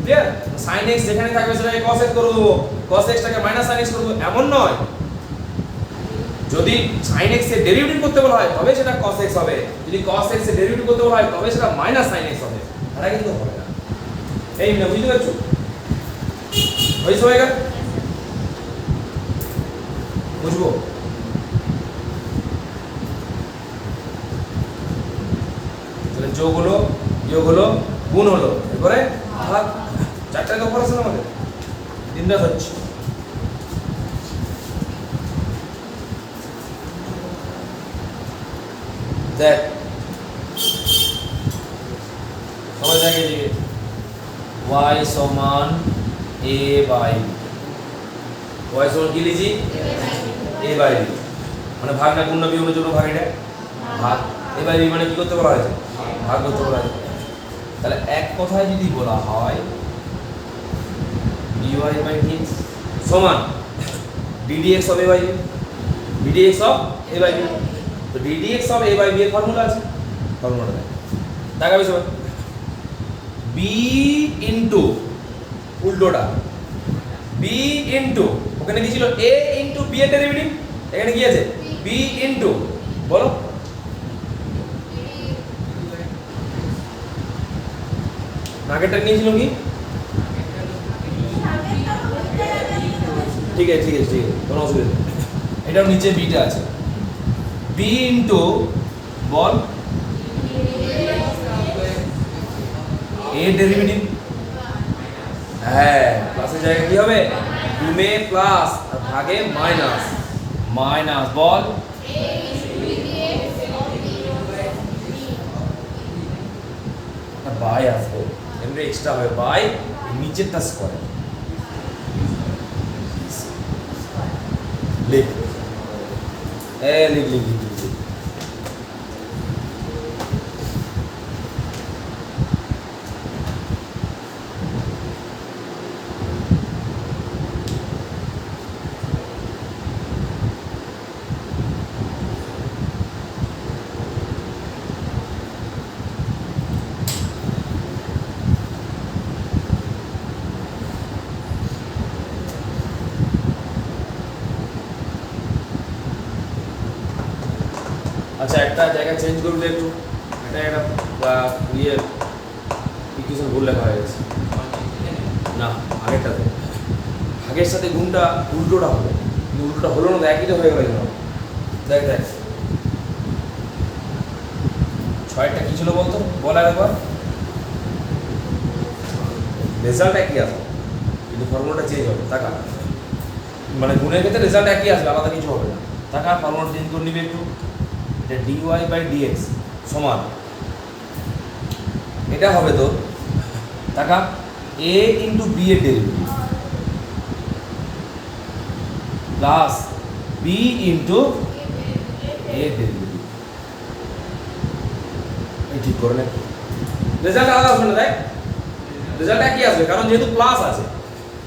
ক্লিয়ার? sin x যেখানে থাকবে সেটাকে cos x করে দেবো, cos x টাকে মাইনাস sin x করে দেবো, এমন নয়। যদি sin x এর ডেরিভেটিভ করতে বলা হয় তবে সেটা cos x হবে, যদি cos x এর ডেরিভেটিভ করতে বলা হয় তবে সেটা মাইনাস sin x হবে, এটা কিন্তু হবে না। এই না বুঝতে পারছো? হয়েছে হয়ে গেল? বুঝবো? তাহলে যোগ হলো, বিয়োগ হলো, গুণ হলো, এরপরে ভাগ। চারটা তো অপারেশন আমাদের দিন রাত হচ্ছে। দেখ সবাই দেখে দিকে y সমান a বাই y সমান কি লিখি a বাই b, মানে ভাগ না গুণ না বিয়োগের জন্য ভাগ, এটা ভাগ। a বাই b মানে কি করতে বলা হয়েছে? ভাগ করতে বলা হয়েছে। তাহলে এক কথায় যদি বলা হয় dy বাই dx সমান ddx of a by b, ddx of a by b। তো ddx of a by b এর ফর্মুলা আছে, ফর্মুলাটা দেখ দেখাবে সবাই। b ইনটু উল্টোটা b ইনটু, ওখানে কি ছিল a ইনটু b এর ডেরিভেটিভ, এখানে কি আছে b ইনটু, বলো আগেরটা নিয়েছিল কি? ঠিক আছে ঠিক আছে ঠিক আছে, কোনো অসুবিধা নেই। এটাও নিচে বিটা আছে, b into ball a derivative, হ্যাঁ প্লাসের জায়গায় কি হবে? গুণে প্লাস আর ভাগে মাইনাস, মাইনাস বল বাই আসবে, এমনি এক্সট্রা হবে বাই নিচেরটা স্কয়ার। লিখ লিখ লিখ লিখ লিখ। আচ্ছা একটা জায়গা চেঞ্জ করুন একটু, এটা একটা ইয়ে ইকুয়েশন ভুল লেখা হয়ে গেছে, না আগেরটাতে ভাগের সাথে গুণটা উল্টোটা হবে, কিন্তু উল্টোটা হলো না, একই তো হয়ে গেল। দেখ দেখ ছয়টা কি ছিল বলতো, বল একবার। রেজাল্ট একই আসবে কিন্তু ফর্মুলাটা চেঞ্জ হবে, টাকা মানে গুণের ক্ষেত্রে রেজাল্ট একই আসবে, আলাদা কিছু হবে না। টাকা ফর্মুলা চেঞ্জ করে নিবে একটু, এটা dy বাই dx সমান, এটা হবে তো টাকা a ইনটু b এর derivative plus b into a এর ডেরিভেটিভ। এই ঠিক করে নে, রেজাল্ট আলাদা আসবে না, দেখ রেজাল্ট একই আসবে, কারণ যেহেতু প্লাস আছে,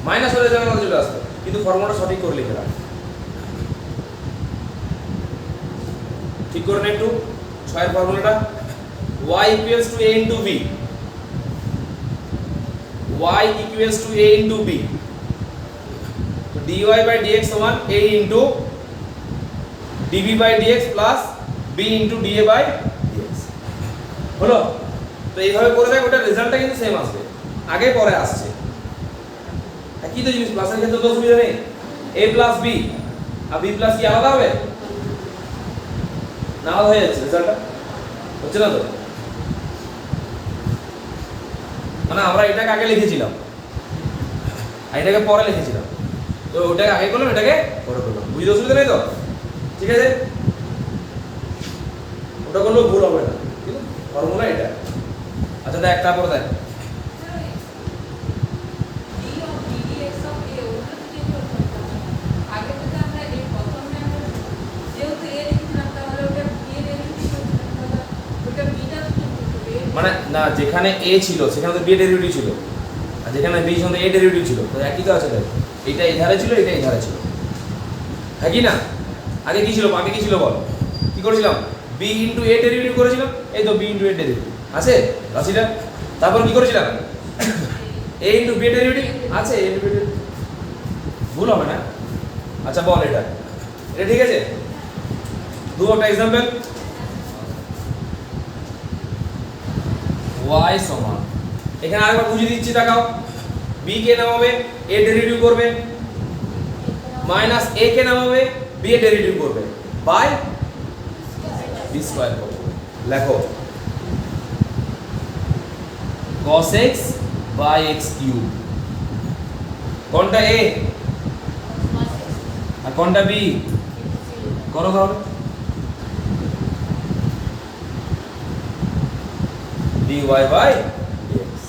মাইনাস হলে রেজাল্ট আলাদা চলে আসবে, কিন্তু ফর্মুলাটা সঠিক করে লিখে রাখ। ঠিক করে নে একটু ছয়ের ফর্মুলাটা, y equals to a into b, y equals to a into b, তো dy বাই dx সমান a into db by dx plus b into da by dx হলো। তো এইভাবে করে দেখ, ওটা রেজাল্টটা কিন্তু সেম আসবে, আগে পরে আসছে একই তো জিনিস, প্লাসের ক্ষেত্রে তো অসুবিধা নেই, a প্লাস b আর b প্লাস কি আলাদা হবে না? আলাদা হয়ে যাচ্ছে, রেজাল্টটা হচ্ছে না তো, মানে আমরা এটাকে আগে লিখেছিলাম আর এটাকে পরে লিখেছিলাম, তো ওটাকে আগে করলাম এটাকে পরে করলাম, বুঝতে অসুবিধা নেই তো? ঠিক আছে, ওটা করলেও ভুল হবে না, কিন্তু ফর্মুলা এটা। আচ্ছা দেখ তারপরে দেখ মানে না, যেখানে a ছিল সেখানে তো b এর ডেরিভেটিভ ছিল, আর যেখানে b ছিল a ডেরিভেটিভ ছিল, তো একই তো আছে। দেখ এটা এধারে ছিল, এটা এধারে ছিল, হ্যাঁ কি না? আগে কি ছিল বল কি করেছিলাম b ইনটু a ডেরিভেটিভ করেছিলাম এই তো b ইনটু a ডেরিভেটিভ আছে রাশিটা তারপর কি করেছিলাম a ইনটু b ডেরিভেটিভ আছে a ডেরিভেটিভ ভুল হবে না আচ্ছা বল এটা ঠিক আছে দু একটা एग्जांपल y সমান এখানে আরেকবার বুঝিয়ে দিচ্ছি তাকাও b কে নামাবে a ডেরিভেটিভ করবে মাইনাস a কে নামাবে b এর ডেরিভেটিভ করবে বাই b স্কয়ার করবে লেখো cos x by x cube কোনটা a আর কোনটা b করো তাহলে dy বাই dx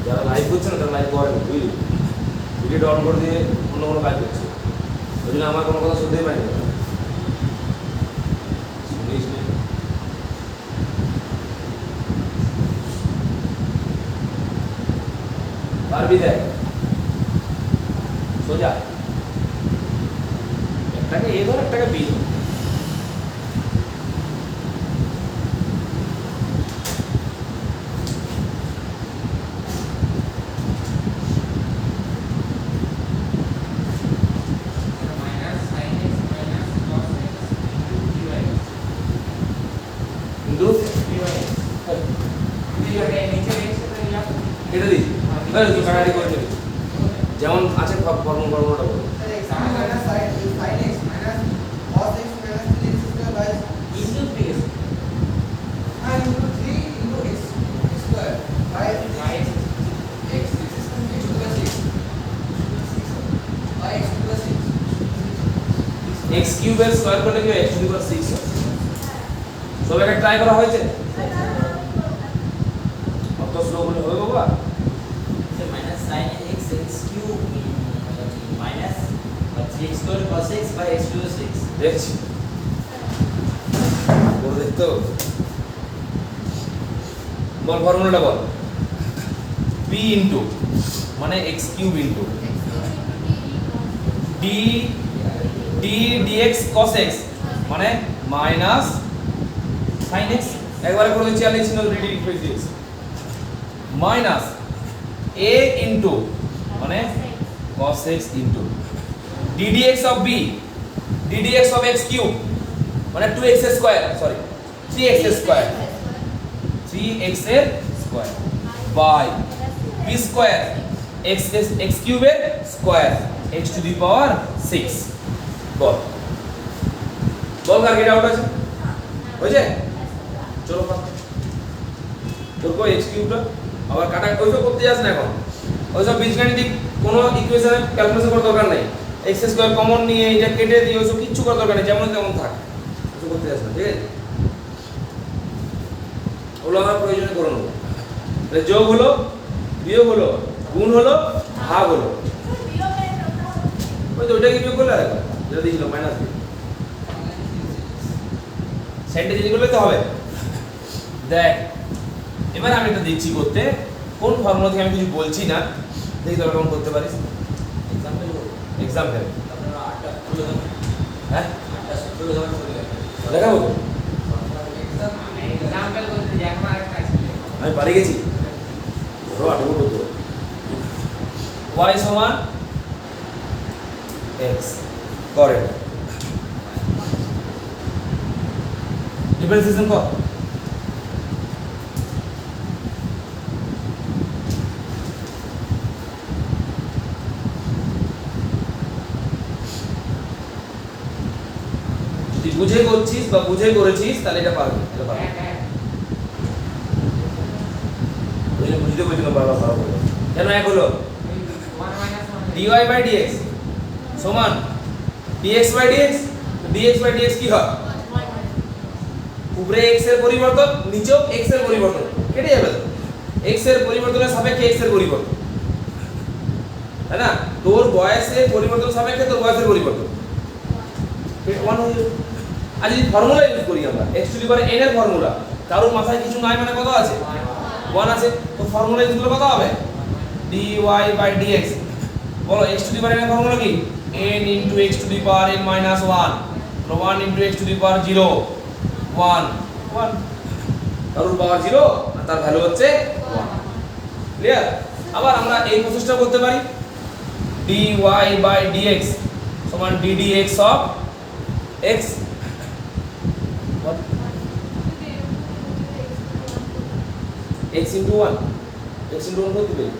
যারা লাইভ করছে না তারা লাইভ করে বুঝলি ভিডিওটা অন করে দিয়ে অন্য কোনো কাজ করছে ওই জন্য আমার কোনো কথা শুনতেই পাইনি শুনিস না পারবি দেখ সোজা একটাকে এ ধর একটাকে বি ধর এটা দি তুই কাটাকাটি করে নিবি যেমন আছে ফর্মুলাটা বল x কিউবের স্কয়ার করলে কি x টু দি পাওয়ার 6 হয় সব একটা ট্রাই করা হয়েছে অত স্লো বলে হবে বাবা
minus sin x x cube minus 3x square plus x by x to the 6
দেখছি বল দেখতো বল ফর্মুলাটা বল b ইনটু মানে x cube into d dx cos x মানে মাইনাস sin x একবারে করে দিচ্ছি আলি চিহ্ন রেডি লিখে দিয়েছি মাইনাস a ইনটু মানে cos x into ddx of b ddx of x cube মানে 2x square sorry 3x square 3x এর square by b square x কিউবের square x to the power 6 বল বল কার কি ডাউট আছে হয়েছে চলো তোর কো x কিউবটা আবার কাটা ওইসব করতে যাস না এখন ওইসব বীজগাণিতিক কোনো ইকুয়েশনে ক্যালকুলেশন করার দরকার নেই x স্কয়ার কমন নিয়ে এটা কেটে দিয়ে ওইসব কিচ্ছু করার দরকার নেই যেমন তেমন থাক কিছু করতে যাস না ঠিক আছে ওগুলো আমার প্রয়োজনে করে নেবো তাহলে যোগ হলো বিয়োগ হলো গুণ হলো ভাগ হলো ওই তো ওইটাকে বিয়োগ করলে আরেকবার যেটা দিয়েছিল মাইনাস বি সেন্টে যদি করলে তো হবে দেখ এবার আমি এটা দিচ্ছি করতে কোন ফর্মুলা থেকে আমি কিছু বলছি না দেখি তোরা কেমন করতে পারিস এক্সাম্পল
আপনারা 8টা তুলে দেন
হ্যাঁ
8টা সূত্র দেওয়ার করে
দেখাবো তো
एग्जांपल করতে যে এখন আরেকটা আছে
আমি পারি গেছি ধরো আটবো করতে y সমান x করে ডিফারেন্সিয়েশন কর যদি বুঝে করছিস বা বুঝে করেছিস তাহলে এটা পারবি বুঝতে বুঝতে বারবার ভালো করে কেন এক হলো dy বাই dx সমান dx by dx dx by dx কি হয় উপরে x এর পরিবর্তন নিচেও x এর পরিবর্তন কেটে যাবে তো x এর পরিবর্তনের সাপেক্ষে x এর পরিবর্তন তাই না তোর বয়সের পরিবর্তন সাপেক্ষে তোর বয়সের পরিবর্তন ওয়ান হয়ে যাবে আর যদি ফর্মুলা ইউজ করি আমরা x to the power n এর ফর্মুলা কারোর মাথায় কিছু নাই মানে কত আছে 1 আছে, তো ফর্মুলা এগুলো কত হবে? dy by dx। বলো x to the power n formula কি? n into x to the power n minus 1, তো 1 into x to the power 0 1 1, তার পাওয়ার 0 আর তার ভ্যালু হচ্ছে 1। ক্লিয়ার? আবার আমরা এই প্রসেসটা করতে পারি, dy বাই dx সমান ddx of x। x into 1, x into 1 করতে পারি।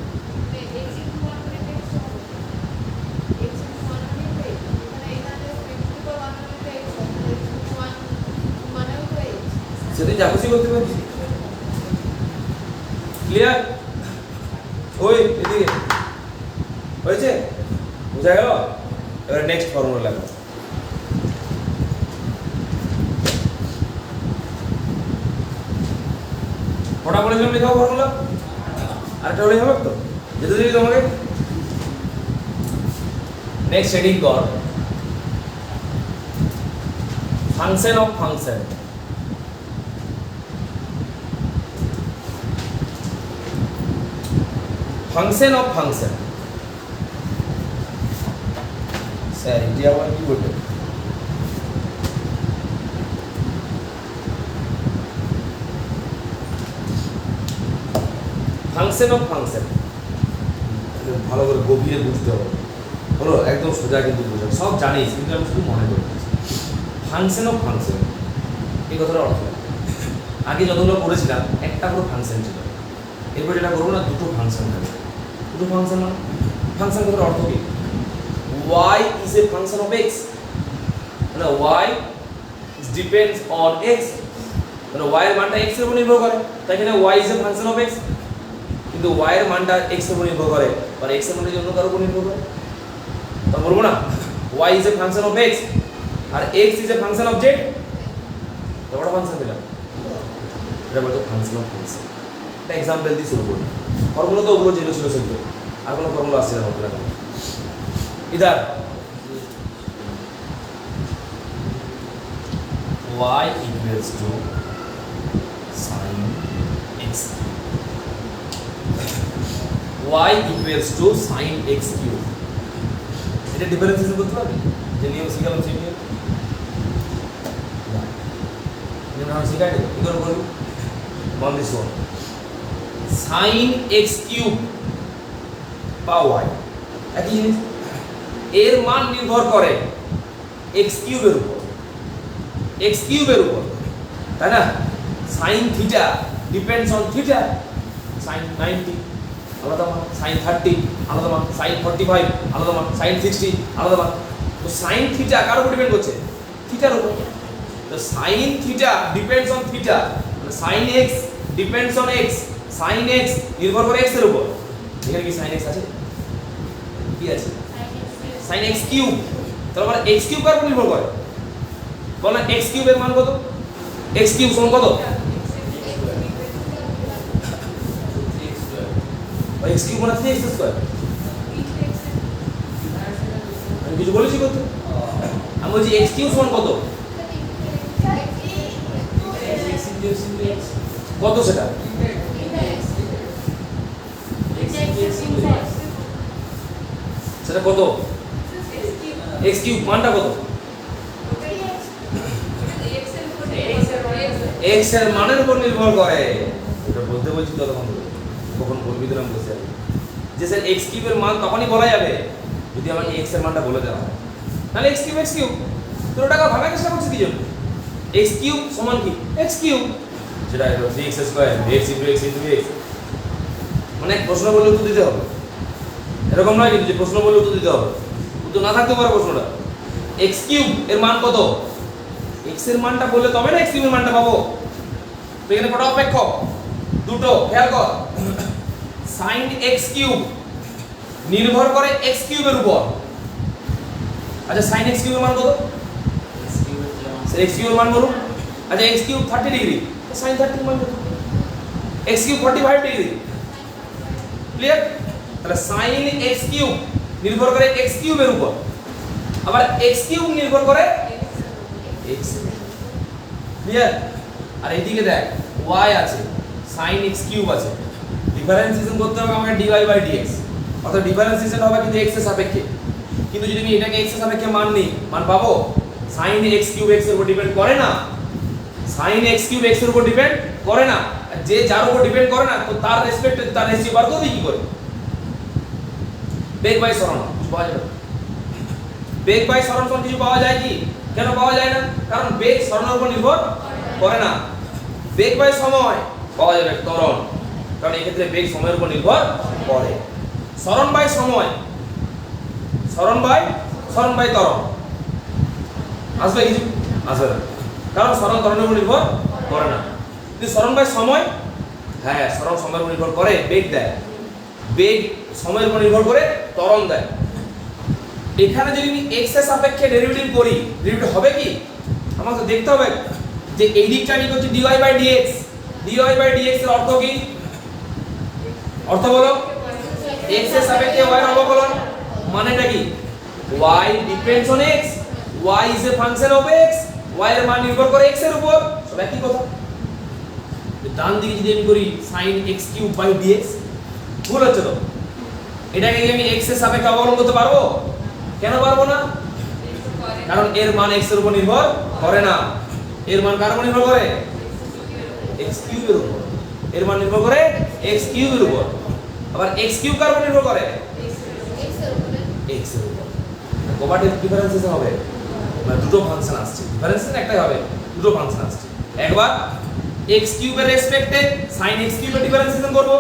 সেটাই যা খুশি করতে পারি। ক্লিয়ার? ওই এদিকে হয়েছে, বুঝা গেল? এবার নেক্সট ফর্মুলা লাগবে। কটা বলেছিলাম লেখাও ফর্মুলা? আরেকটা হলেই হবে তো, যেতে দিবি তোমাকে। নেক্সট হেডিং কর function of function. Function of function, sir এটি আবার কি বলতে? ফাংশন অফ ফাংশন ভালো করে গভীরে বুঝতে হবে, হলো একদম সোজা কিন্তু বুঝতে হবে, সব জানিস কিন্তু আমি শুধু মনে করি। ফাংশন অফ ফাংশন এই কথাটা অর্থ, আগে যতগুলো পড়েছিলাম একটা করে ফাংশন ছিল, এরপর যেটা করবো না দুটো ফাংশন থাকবে। দুটো ফাংশন মানে ফাংশন কথার অর্থ কি? y is a function of x, মানে y depends on x, মানে y এর মানটা x এর উপর নির্ভর করে, তাই এখানে y is a function of x, কিন্তু y এর মানটা x এর উপর নির্ভর করে, আর x এর মানটা অন্য কারোর উপর নির্ভর করে, তা বলবো না y is a function of x আর x is a function of z, বড় ফাংশন দিলাম, এটা বলতো ফাংশন অফ ফাংশন। একটা এক্সাম্পল দিয়ে শুরু করি, ফর্মুলা তো ওগুলো যেগুলো ছিল সেগুলো, আর কোনো ফর্মুলা আসছে না মনে রাখো। इधर y equals to sin x, y equals to sin x cube। এটা ডিফারেন্সিয়েশন করতে পারবে, যে নিয়ম শিখালাম সেই নিয়ম আমরা শিখাই দেবো কি করে করবো। মান this one sin x cube power y, একই জিনিস, এর মান নির্ভর করে x কিউবের উপর, x কিউবের উপর, তাই না? sin theta depends on theta, sin 90 আলাদা মান, sin 30 আলাদা মান, sin 45 আলাদা মান, sin 60 আলাদা মান। তো sin থিটা কার উপর ডিপেন্ড করছে? থিটার উপর। তো sin theta depends on theta, মানে sin x depends on x, sin x নির্ভর করে x এর উপর। এখানে কি sin x আছে? কি আছে? sin x কিউব, তাহলে মানে x কিউব কার উপর নির্ভর করে? বল না x কিউবের মান কত? x কিউব সমান কত? x কিউব মানে 3x স্কয়ার। আমি কিছু বলেছি কত? আমি বলছি x কিউব সমান কত? কত সেটা? সেটা কত? x কিউব মানটা কত? x এর মানের উপর নির্ভর করে। এটা বলতে বলছি তখন কখন বলবি দিলাম বসে যে স্যার x কিউবের মান তখনই বলা যাবে যদি আমাকে x এর মানটা বলে দেওয়া হয়, তাহলে x কিউব তো টাকা ভাঙা চেষ্টা করছি কি জন্য? x কিউব সমান কি? x কিউব, যেটা 3x square x into x, মানে প্রশ্ন বললে উত্তর দিতে হবে, এরকম নয় কিন্তু যে প্রশ্ন বললে উত্তর দিতে হবে, উত্তর না থাকতে পারে প্রশ্নটা। x কিউব এর মান কত? x এর মানটা বললে তবে না x কিউবের মানটা পাবো। তো এখানে কত অপেক্ষক? দুটো, খেয়াল কর। sin x কিউব নির্ভর করে x কিউবের উপর। আচ্ছা sin x কিউবের মান কত? x কিউবের মান বলুন। আচ্ছা x কিউব 30 ডিগ্রি, sin 30 মান কত? x cube 45 degree. ক্লিয়ার? তাহলে sin x কিউব নির্ভর করে x কিউবের উপর, আবার x কিউব নির্ভর করে x। ক্লিয়ার? আর এইদিকে দেখ y আছে sin x কিউব আছে, ডিফারেন্সিয়েশন করতে হবে আমাকে dy বাই dx, অর্থাৎ ডিফারেন্সিয়েশন হবে কিন্তু x এর সাপেক্ষে। কিন্তু যদি আমি এটাকে x এর সাপেক্ষে মান নিই, মান পাবো? sin x কিউব x এর উপর ডিপেন্ড করে না, sin x কিউব x এর উপর ডিপেন্ড করে না। আর যে যার উপর ডিপেন্ড করে না তো তার রেসপেক্টে তার রেসিও বার করবে কি করে? বেগ বাই সরণ কিছু পাওয়া যাবে? বেগ বাই সরণ কিছু পাওয়া যায় কি? কেন পাওয়া যায় না? কারণ বেগ সরণের উপর নির্ভর করে না। বেগ বাই সময় পাওয়া যাবে ত্বরণ, কারণ এই ক্ষেত্রে বেগ সময়ের উপর নির্ভর করে। সরণ বাই সময়, সরণ বাই ত্বরণ আসবে কিছু? আসবে না, কারণ সরণ ত্বরণের উপর নির্ভর করে না। কিন্তু সরণ বাই সময়, হ্যাঁ সরণ সময়ের উপর নির্ভর করে, বেগ দেয়। বেগ সময়ের উপর নির্ভর করে ত্বরণ দেয়। এখানে যদি আমি x এর সাপেক্ষে ডেরিভেটিভ করি, ডেরিভেটিভ হবে কি? আমাকে দেখতে হবে যে এই দিকটা নিয়ে হচ্ছে dy by dx, dy by dx এর অর্থ কি? অর্থ বলো, x এর সাপেক্ষে y এর অবকলন, মানেটা কি? y depends on x, y is a function of x, y এর মান নির্ভর করে x এর উপর, সব একই কথা। ডান দিকে যদি আমি করি sin x cube by dx, ভুল হচ্ছে তো? এটাকে কি আমি x এর সাপেক্ষে অবকলন করতে পারবো? কেন পারবো না? কারণ এর মান x এর উপর নির্ভর করে না। এর মান কার উপর নির্ভর করে? x কিউবের উপর। এর মান নির্ভর করে x কিউবের উপর। আবার x কিউব কার উপর নির্ভর করে? x এর উপর। কোয়াড্রেটিক ডিফারেন্সিয়েশন হবে, মানে দুটো ফাংশন আসছে, ডিফারেন্সিয়েশন একটাই হবে, দুটো ফাংশন আসছে। একবার x কিউবের রেসপেক্টে sin x কিউবের ডিফারেন্সিয়েশন করব,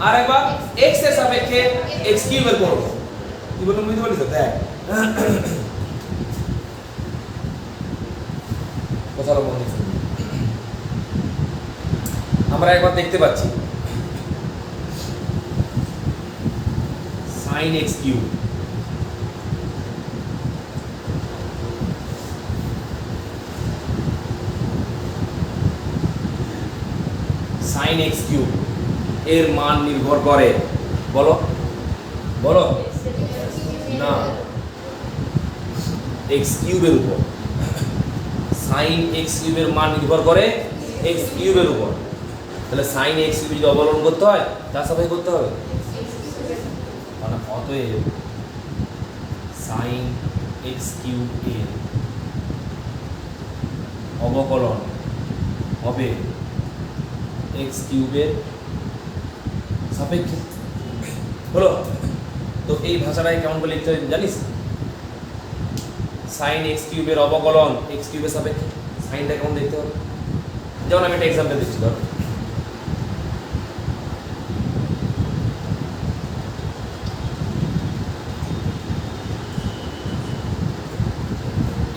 আর একবার x এর সাপেক্ষে x কিউবের করব। কি বললাম বুঝতে পারলি তো? দেখ কথাটা মনে রাখুন। আমরা একবার দেখতে পাচ্ছি sin x cube sin x cube এর মান নির্ভর করে, বলো বলো না, x কিউবের উপর। sin x কিউবের মান নির্ভর করে x কিউবের উপর। তাহলে sin x কিউব যদি অবকলন করতে হয় তার সাথে করতে হবে, মানে অতএব sin x কিউব এর অবকলন হবে x কিউবের সাপেক্ষে। হলো তো? এই ভাষাটাই কেমন করে লিখতে হয় জানিস? sin x কিউবের অবকলন x কিউবের সাপেক্ষে, সাইনটা কেমন দেখতে হবে? যেমন আমি একটা एग्जांपल দিচ্ছি, ধর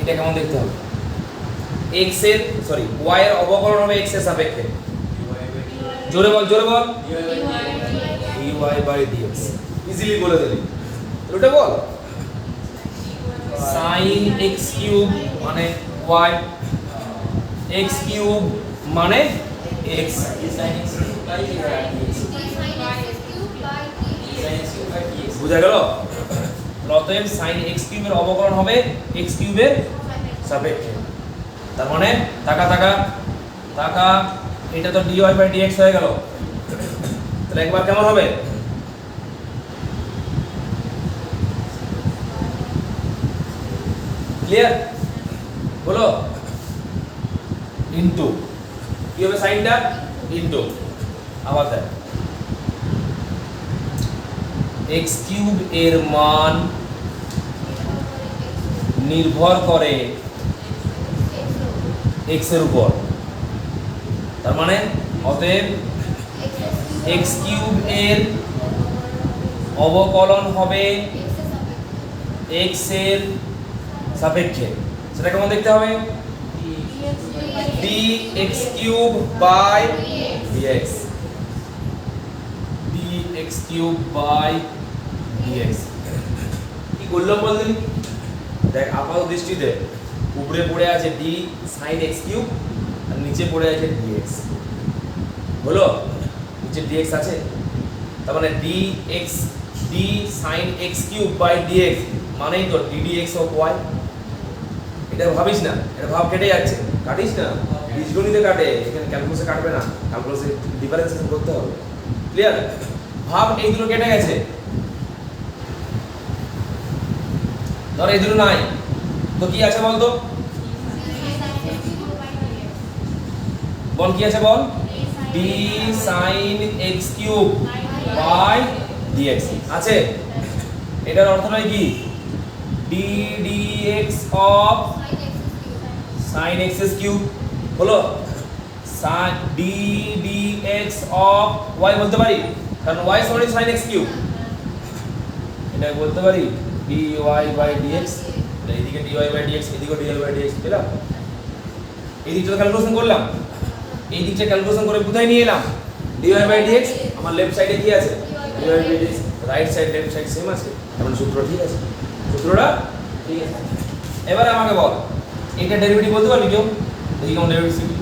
এটা কেমন দেখতে হবে? x এর সরি y এর অবকলন হবে x এর সাপেক্ষে। জোরে বল, জোরে বল। dy বাই dx ইজিলি বলে দিলি। ওটা বল, sin x কিউব মানে y, x কিউব মানে x,
sin x cube by dx,
বুঝা গেল? অতএব sin x কিউবের অবকলন হবে x কিউবের সাপেক্ষে। তার মানে টাকা টাকা টাকা এটা তো dy বাই dx হয়ে গেল। তাহলে একবার কেমন হবে? ক্লিয়ার? বলো ইনটু কি হবে? সাইনটা ইনটু, আবার দেখ x কিউব এর মান নির্ভর করে x এর উপর। তার মানে অতএব x কিউব এর অবকলন হবে x এর সাপেক্ষে। সেটা কেমন দেখতে হবে? dx cube by dx, dx cube by dx। কি করলাম বলতে? দেখ আপাতত দৃষ্টিতে উপরে পড়ে আছে d sin x কিউব আর নিচে পড়ে আছে dx। হলো? নিচে dx আছে, তার মানে dx d sin x cube by dx মানেই তো ddx অফ y। এটা ভাবিস না, এটা ভাব কেটে যাচ্ছে, কাটিস না। বীজগণিতে কাটে, এখানে ক্যালকুলাসে কাটবে না, ক্যালকুলাসে ডিফারেন্সিয়েশন করতে হবে। ক্লিয়ার? ভাব এই দুটো কেটে গেছে, ধর এই দুটো নাই, তো কি আছে বল তো? বল কি আছে বল? d sin x cube by dx আছে। এটার অর্থ নয় কি d dx of sin x cube হলো sin d dx of y বলতে পারি, কারণ y সমান sin x কিউব, এটা বলতে পারি dy বাই dx, এইদিকে dy বাই dx, এদিকে dy বাই dx পেলাম। এই দিকটা ক্যালকুলেশন করলাম, এই দিকটা ক্যালকুলেশন করে কোথায় নিয়ে এলাম? dy by dx। আমার লেফট সাইডে কি আছে? dy by dx। Right side left side same আছে, তাহলে সূত্র ঠিক আছে, সূত্রটা ঠিক আছে। এবারে আমাকে বল এটা ডেরিভেটিভ বলতে পারবি কেউ? দেখি কেমন ডেরিভেটিভ শিখবি।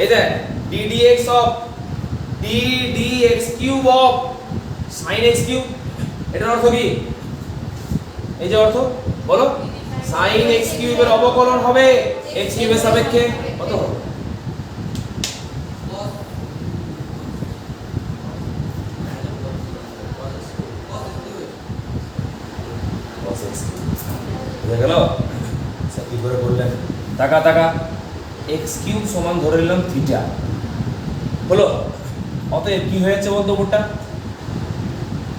এই দেখ d dx of d dx cube of sin x cube, এটার অর্থ কি? এই যে অর্থ বলো, sin x কিউবের অবকলন হবে x কিউবের সাপেক্ষে কত হবে? cos x বুঝে গেল? স্যার কি করে বললেন? টাকা টাকা x কিউব সমান ধরে নিলাম থিটা হলো, অতএব কি হয়েছে বলতো উপরটা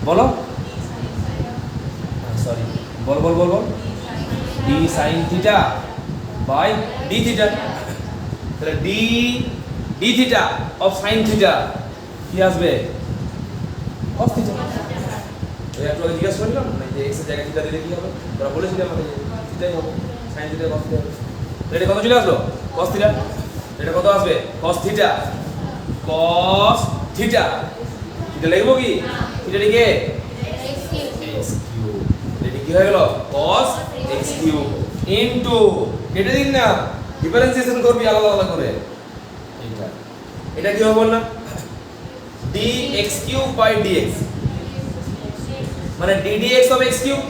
বলো, সরি বল বল বল বল, d sin theta by d theta, তাহলে d d theta of sin theta কি আসবে? cos theta. এই একটু আগে জিজ্ঞাসা করলাম না যে x এর জায়গায় থিটা দিলে কি হবে, তোরা বলেছিলি আমাকে যে থিটাই হবে, sin থিটা cos থিটা হবে। এটা কত চলে আসলো? cos theta. এটা কত আসবে? cos theta, cos theta, theta লিখবো কি? থিটা লিখে x কিউব, এটা কি হয়ে গেল? cos x কিউব ইনটু, কেটে দিন না, ডিফারেন্সিয়েশন করবি আলাদা আলাদা করে। এটা এটা কি হবে বল না? dx কিউব বাই dx, মানে d dx of x cube,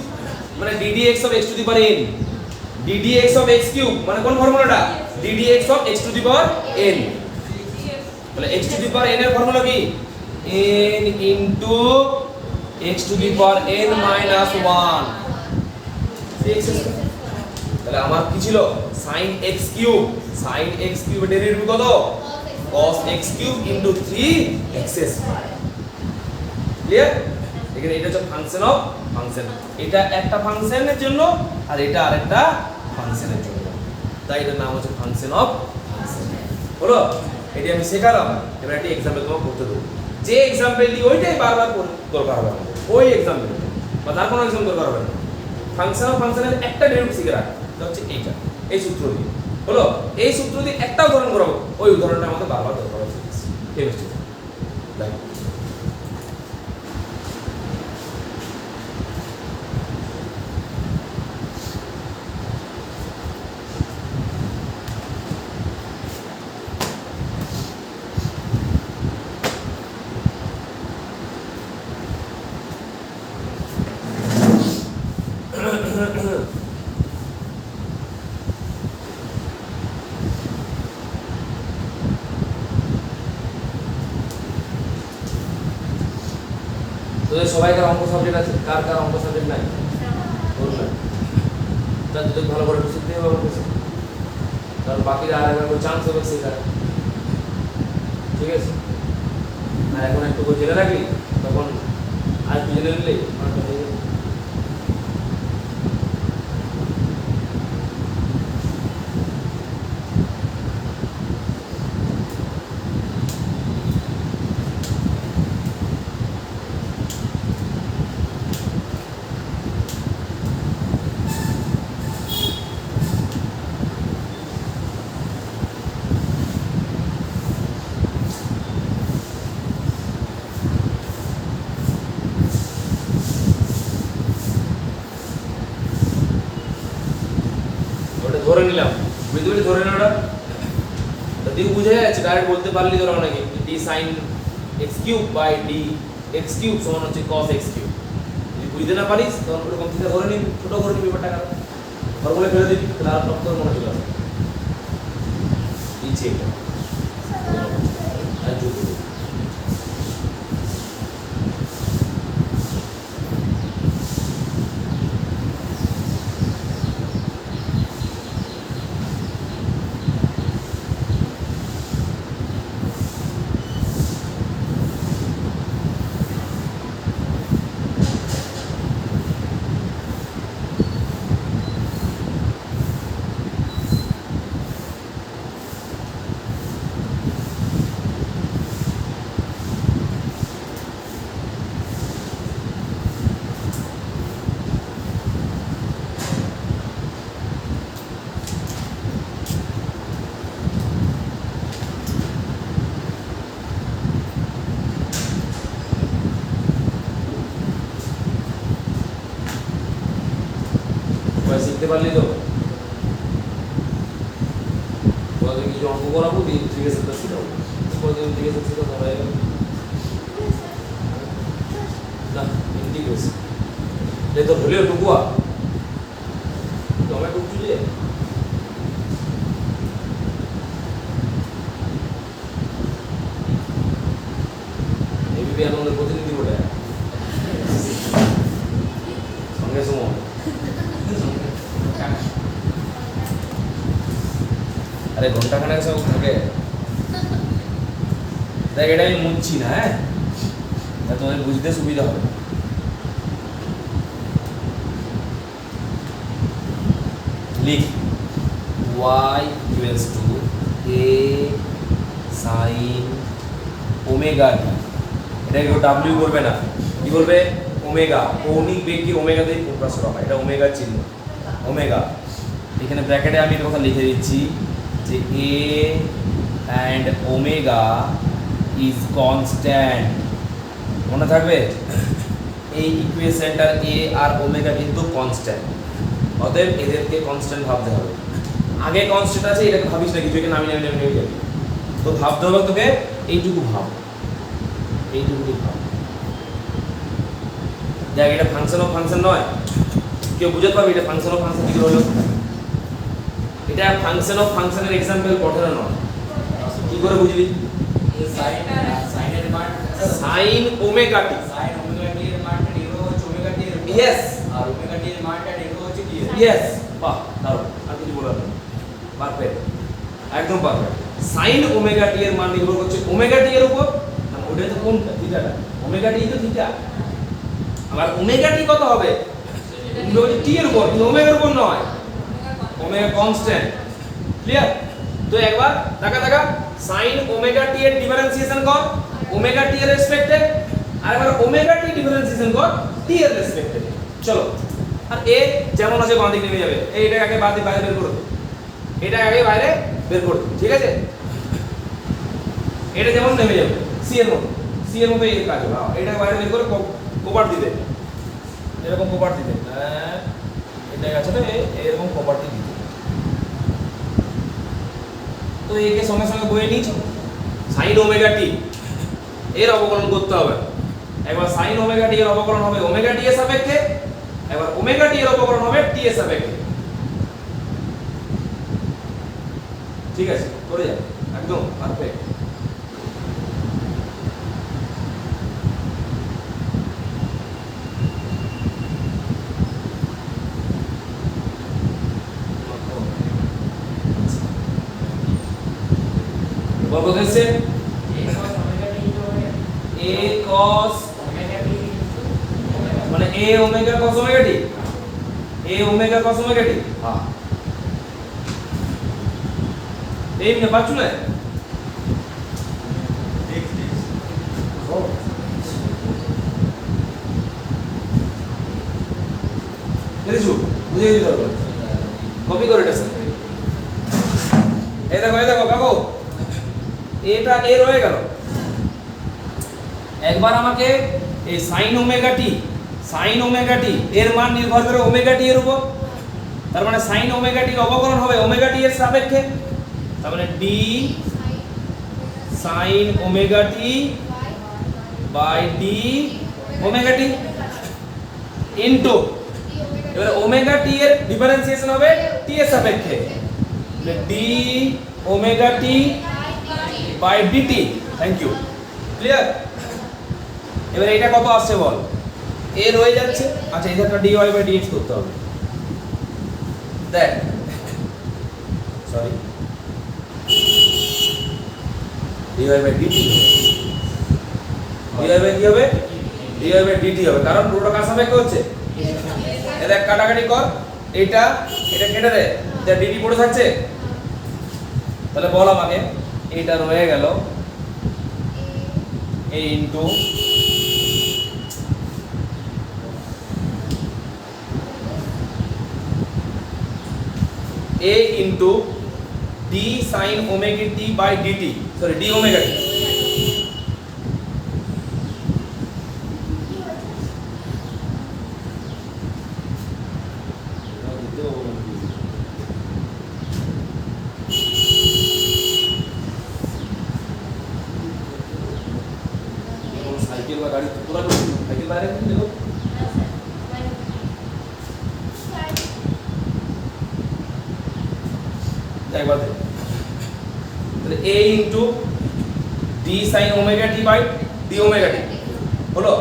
মানে d dx of x to the power n, d dx of x cube মানে কোন ফর্মুলাটা? d dx of x to the power n, তাহলে x to the power n এর formula কি? n into x to the power n minus 1, তাহলে আমার কি ছিল? sin x cube, sin x cube এর ডেরিভেটিভ কত? cos x cube into 3x square. Clear? এখানে এটা হচ্ছে ফাংশন অফ ফাংশন, এটা একটা ফাংশনের জন্য আর এটা আরেকটা ফাংশনের জন্য, তাই এটার নাম হচ্ছে ফাংশন অফ ফাংশন হলো। এটি আমি শেখালাম, এবার একটা এক্সাম্পল তোমাকে করতে দেবো, যে এক্সাম্পল দিই ওইটাই বারবার দরকার হবে আমাদের, ওই এক্সাম্পল বা তার কোনো এক্সাম্পল দরকার হবে না। ফাংশন অফ ফাংশনের একটা ডেরিভেটিভ শিখে রাখ, এটা হচ্ছে এইটা, এই সূত্র দিয়ে হলো, এই সূত্র দিয়ে একটা উদাহরণ করাবো, ওই উদাহরণটা আমাদের বারবার দরকার হবে কেমিস্ট্রিতে। দেখো তোদের সবাইকার অঙ্ক সাবজেক্ট আছে, কার কার অঙ্ক সাবজেক্ট নাই? বলবেন, তার যদি ভালো করে শিখতে হবে অঙ্ক, কারণ বাকিরা আর একবার চান্স হবে শেখার, ঠিক আছে? আর এখন একটু করে জেনে রাখলি, তখন আর একটু জেনে নিলে অনেকটা হয়ে যাবে। ধরে নিলাম, বুঝতে পারলি? ধরে নেওয়াটা যদি বুঝে যাচ্ছে, ডাইরেক্ট বলতে পারলি ধরো অনেকে d sin x cube by d x cube সমান হচ্ছে cos x কিউব। যদি বুঝতে না পারিস তখন ওরকম থিটা ধরে নিবি, ছোট করে নিবি ব্যাপারটা, ফর্মুলা ফেলে দিবি, তাহলে আর তখন মনে চলে আসবে। নিচে এটা আর যোগ করব। শিখতে পারলি তো তোমাদের কিছু অঙ্ক করাবো দিয়ে ইন্টিগ্রেশনটা শিখাবো ইন্টিগ্রেশন শিখাবো না ইন্টিগ্রেশন ये तो भले टुकुआ तो मैं टुक चुके एबीपी आनंद प्रतिनिधि बोले संगे सुमो अरे घंटा खाने से থাকে দেখ এটা আমি মুছছি না হ্যাঁ তা তোমাদের বুঝতে সুবিধা হবে লিখ y equals to a sin omega t এটা কেউ w করবে না কি বলবে ওমেগা কৌণিক বেগ কি ওমেগা দিয়ে প্রকাশ করা হয় এটা ওমেগা চিহ্ন ওমেগা এখানে ব্র্যাকেটে আমি এটা কথা লিখে দিচ্ছি যে a and omega is constant মনে থাকবে এই ইকুয়েশনটার a আর ওমেগা কিন্তু কনস্ট্যান্ট অতএব এদেরকে কনস্ট্যান্ট ভাবতে হবে আগে কনস্ট্যান্ট আছে এটাকে ভাবিস না কিছু একে নামিয়ে যাবে তো ভাবতে হবে তোকে এইটুকু ভাব ভাব দেখ এটা ফাংশন অফ ফাংশন নয় কেউ বুঝতে পারবে এটা ফাংশন অফ ফাংশন কি হলো এটা ফাংশন অফ ফাংশনের এক্সাম্পল পড়ানো নয় কি করে বুঝবি
সাইনের মান
sin omega t
sin omega t এর মানটা ডিরো হচ্ছে ওমেগা টি এর
ইয়েস
আর ওমেগা টি এর মানটা ডিরো হচ্ছে টি এর
ইয়েস বাহ দারুণ আর কিছু বলার নেই পারফেক্ট একদম পারফেক্ট sin ওমেগা t এর মান নির্ভর করছে ওমেগা t এর উপর না ওটা তো কোনটা থিটাটা ওমেগা t তো থিটা আবার ওমেগা t কত হবে ওমেগা t এর উপর কিন্তু ওমেগার উপর নয় ওমেগা কনস্ট্যান্ট ক্লিয়ার তো একবার দেখা sin ওমেগা t এর ডিফারেন্সিয়েশন কর ওমেগা t এর রেসপেক্টে আর একবার ওমেগা t ডিফারেন্সিয়েশন কর t এর রেসপেক্টে চলো আর a যেমন আছে বাঁ দিকে নেমে যাবে এইটা আগে বাইরে বের করে দে এটা আগে বাইরে বের করে দে ঠিক আছে এটা যেমন নেমে যাবে c এর মতো এই কাজ হবে এটা বাইরে বের করে কোপার দিতে এরকম কোপার দিতে হ্যাঁ এটা আছে না এরকম প্রপার্টি দিতে তো একে সঙ্গে সঙ্গে বয়ে নিয়েছি sin ওমেগা t এর অবকলন করতে হবে একবার sin ওমেগা t এর অবকলন হবে ওমেগা t এর সাপেক্ষে একবার ওমেগা t এর অবকলন হবে t এর সাপেক্ষে ঠিক আছে করে যা একদম পারফেক্ট বলবো দেশে a cos মানে a omega cos omega t a omega cos omega t হ্যাঁ এই না পাচ্ছ না বুঝেছো বুঝে দিতে হবে কপি করে এটা এই দেখো কাকু এটা এ রয়ে গেল একবার আমাকে এই sin ওমেগা t এর মান নির্ভর করে ওমেগা t এর উপর তার মানে sin ওমেগা t এর অবকলন হবে ওমেগা t এর সাপেক্ষে তার মানে d sin omega t by d omega t into এবারে ওমেগা t এর ডিফারেন্সিয়েশন হবে t এর সাপেক্ষে d omega t by dt. Thank you, clear. এবার এটা কত আসছে বল, এ রয়ে যাচ্ছে, আচ্ছা এটা dy বাই dx করতে হবে, দেখ sorry dy by dt dy by কি হবে, dy বাই dt হবে, কারণ পুরোটা কার সাপেক্ষে হচ্ছে, এ দেখ কাটাকাটি কর, এটা এটা কেটে দে, দেখ dt পড়ে থাকছে, তাহলে বল আমাকে এটা রয়ে গেল a into a into d sin omega t by dt, sorry d omega t। Cycle বা গাড়ি তোরা সাইকেল বাইরে দেখো, একবার দেখ, তাহলে a into d sin omega t by d omega t হলো,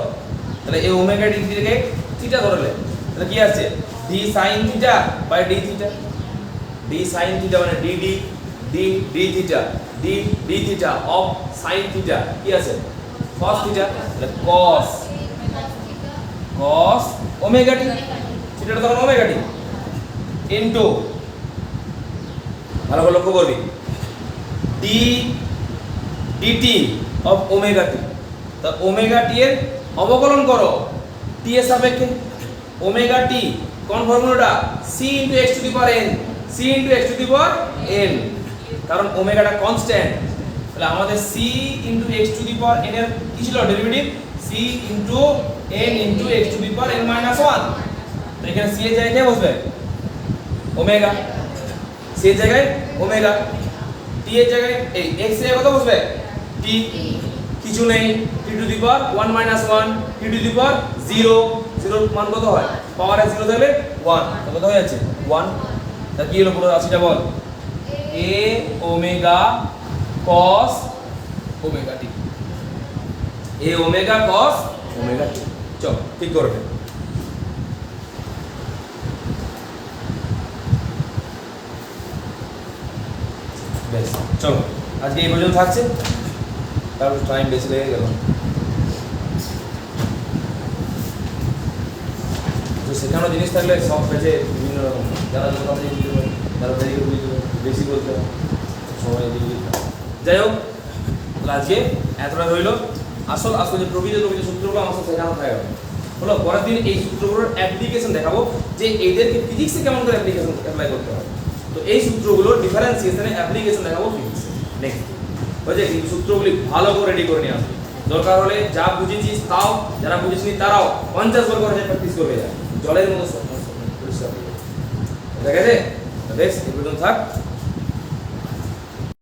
তাহলে এই ওমেগা t থেকে থিটা ধরলে তাহলে কি আসছে, d sin theta by d theta, d sin theta মানে d theta, d theta of sin theta কি আছে, cos থিটা, তাহলে cos ওমেগা t, থিটাটা তখন ওমেগা t ইনটু, ভালো করে লক্ষ্য করবি, dt অফ ওমেগা t, তা ওমেগা t এর অবকলন করো t এর সাপেক্ষে, ওমেগা t কোন ফর্মুলাটা, c * x to the power n, c * x to the power n, কারণ ওমেগাটা কনস্ট্যান্ট, তাহলে আমাদের c * x to the power n এর কি ছিল derivative, c * n * x to the power n - 1, তো এখানে c এর জায়গায় কে বসবে, ওমেগা, c এর জায়গায় ওমেগা, t এর জায়গায় এই x এর জায়গায় কত বসবে, t, কিছু নেই, t to the power 1 - 1, t to the power 0, 0 মান কত হয়, পাওয়ারে 0 থাকলে 1, তো কত হয়ে যাচ্ছে 1, তা কি হলো পুরো রাশিটা বল, a omega cos omega t, a omega cos omega t, চল ঠিক করে দে। বেশ, চলো আজকে এই পর্যন্ত থাকছে, তারপর টাইম বেশি লেগে গেল, তো সেখানে জিনিস থাকলে সব পেজে বিভিন্ন রকম, যারা যত আপনি বুঝতে পারেন, যারা বেশি বলতে হবে সবাই দিয়ে, যাই হোক তাহলে আজকে এতটা রইল, আসল যে প্রকৃত সূত্রগুলো আমার সাথে শেখানো থাকে হলো, পরের দিন এই সূত্রগুলোর অ্যাপ্লিকেশন দেখাবো, যে এদেরকে ফিজিক্সে কেমন করে অ্যাপ্লিকেশন অ্যাপ্লাই করতে হয়, তো এই সূত্রগুলোর ডিফারেন্সিয়েশনে অ্যাপ্লিকেশন দেখাবো ফিজিক্সে, নেক্সট বুঝে, কিন্তু সূত্রগুলি ভালো করে রেডি করে নিয়ে আসবে, দরকার হলে যা বুঝেছিস তাও, যারা বুঝিসনি তারাও 50 বার করে প্র্যাকটিস করবে, জলের মতো পরিষ্কার, ঠিক আছে, বেশ এই পর্যন্ত থাক।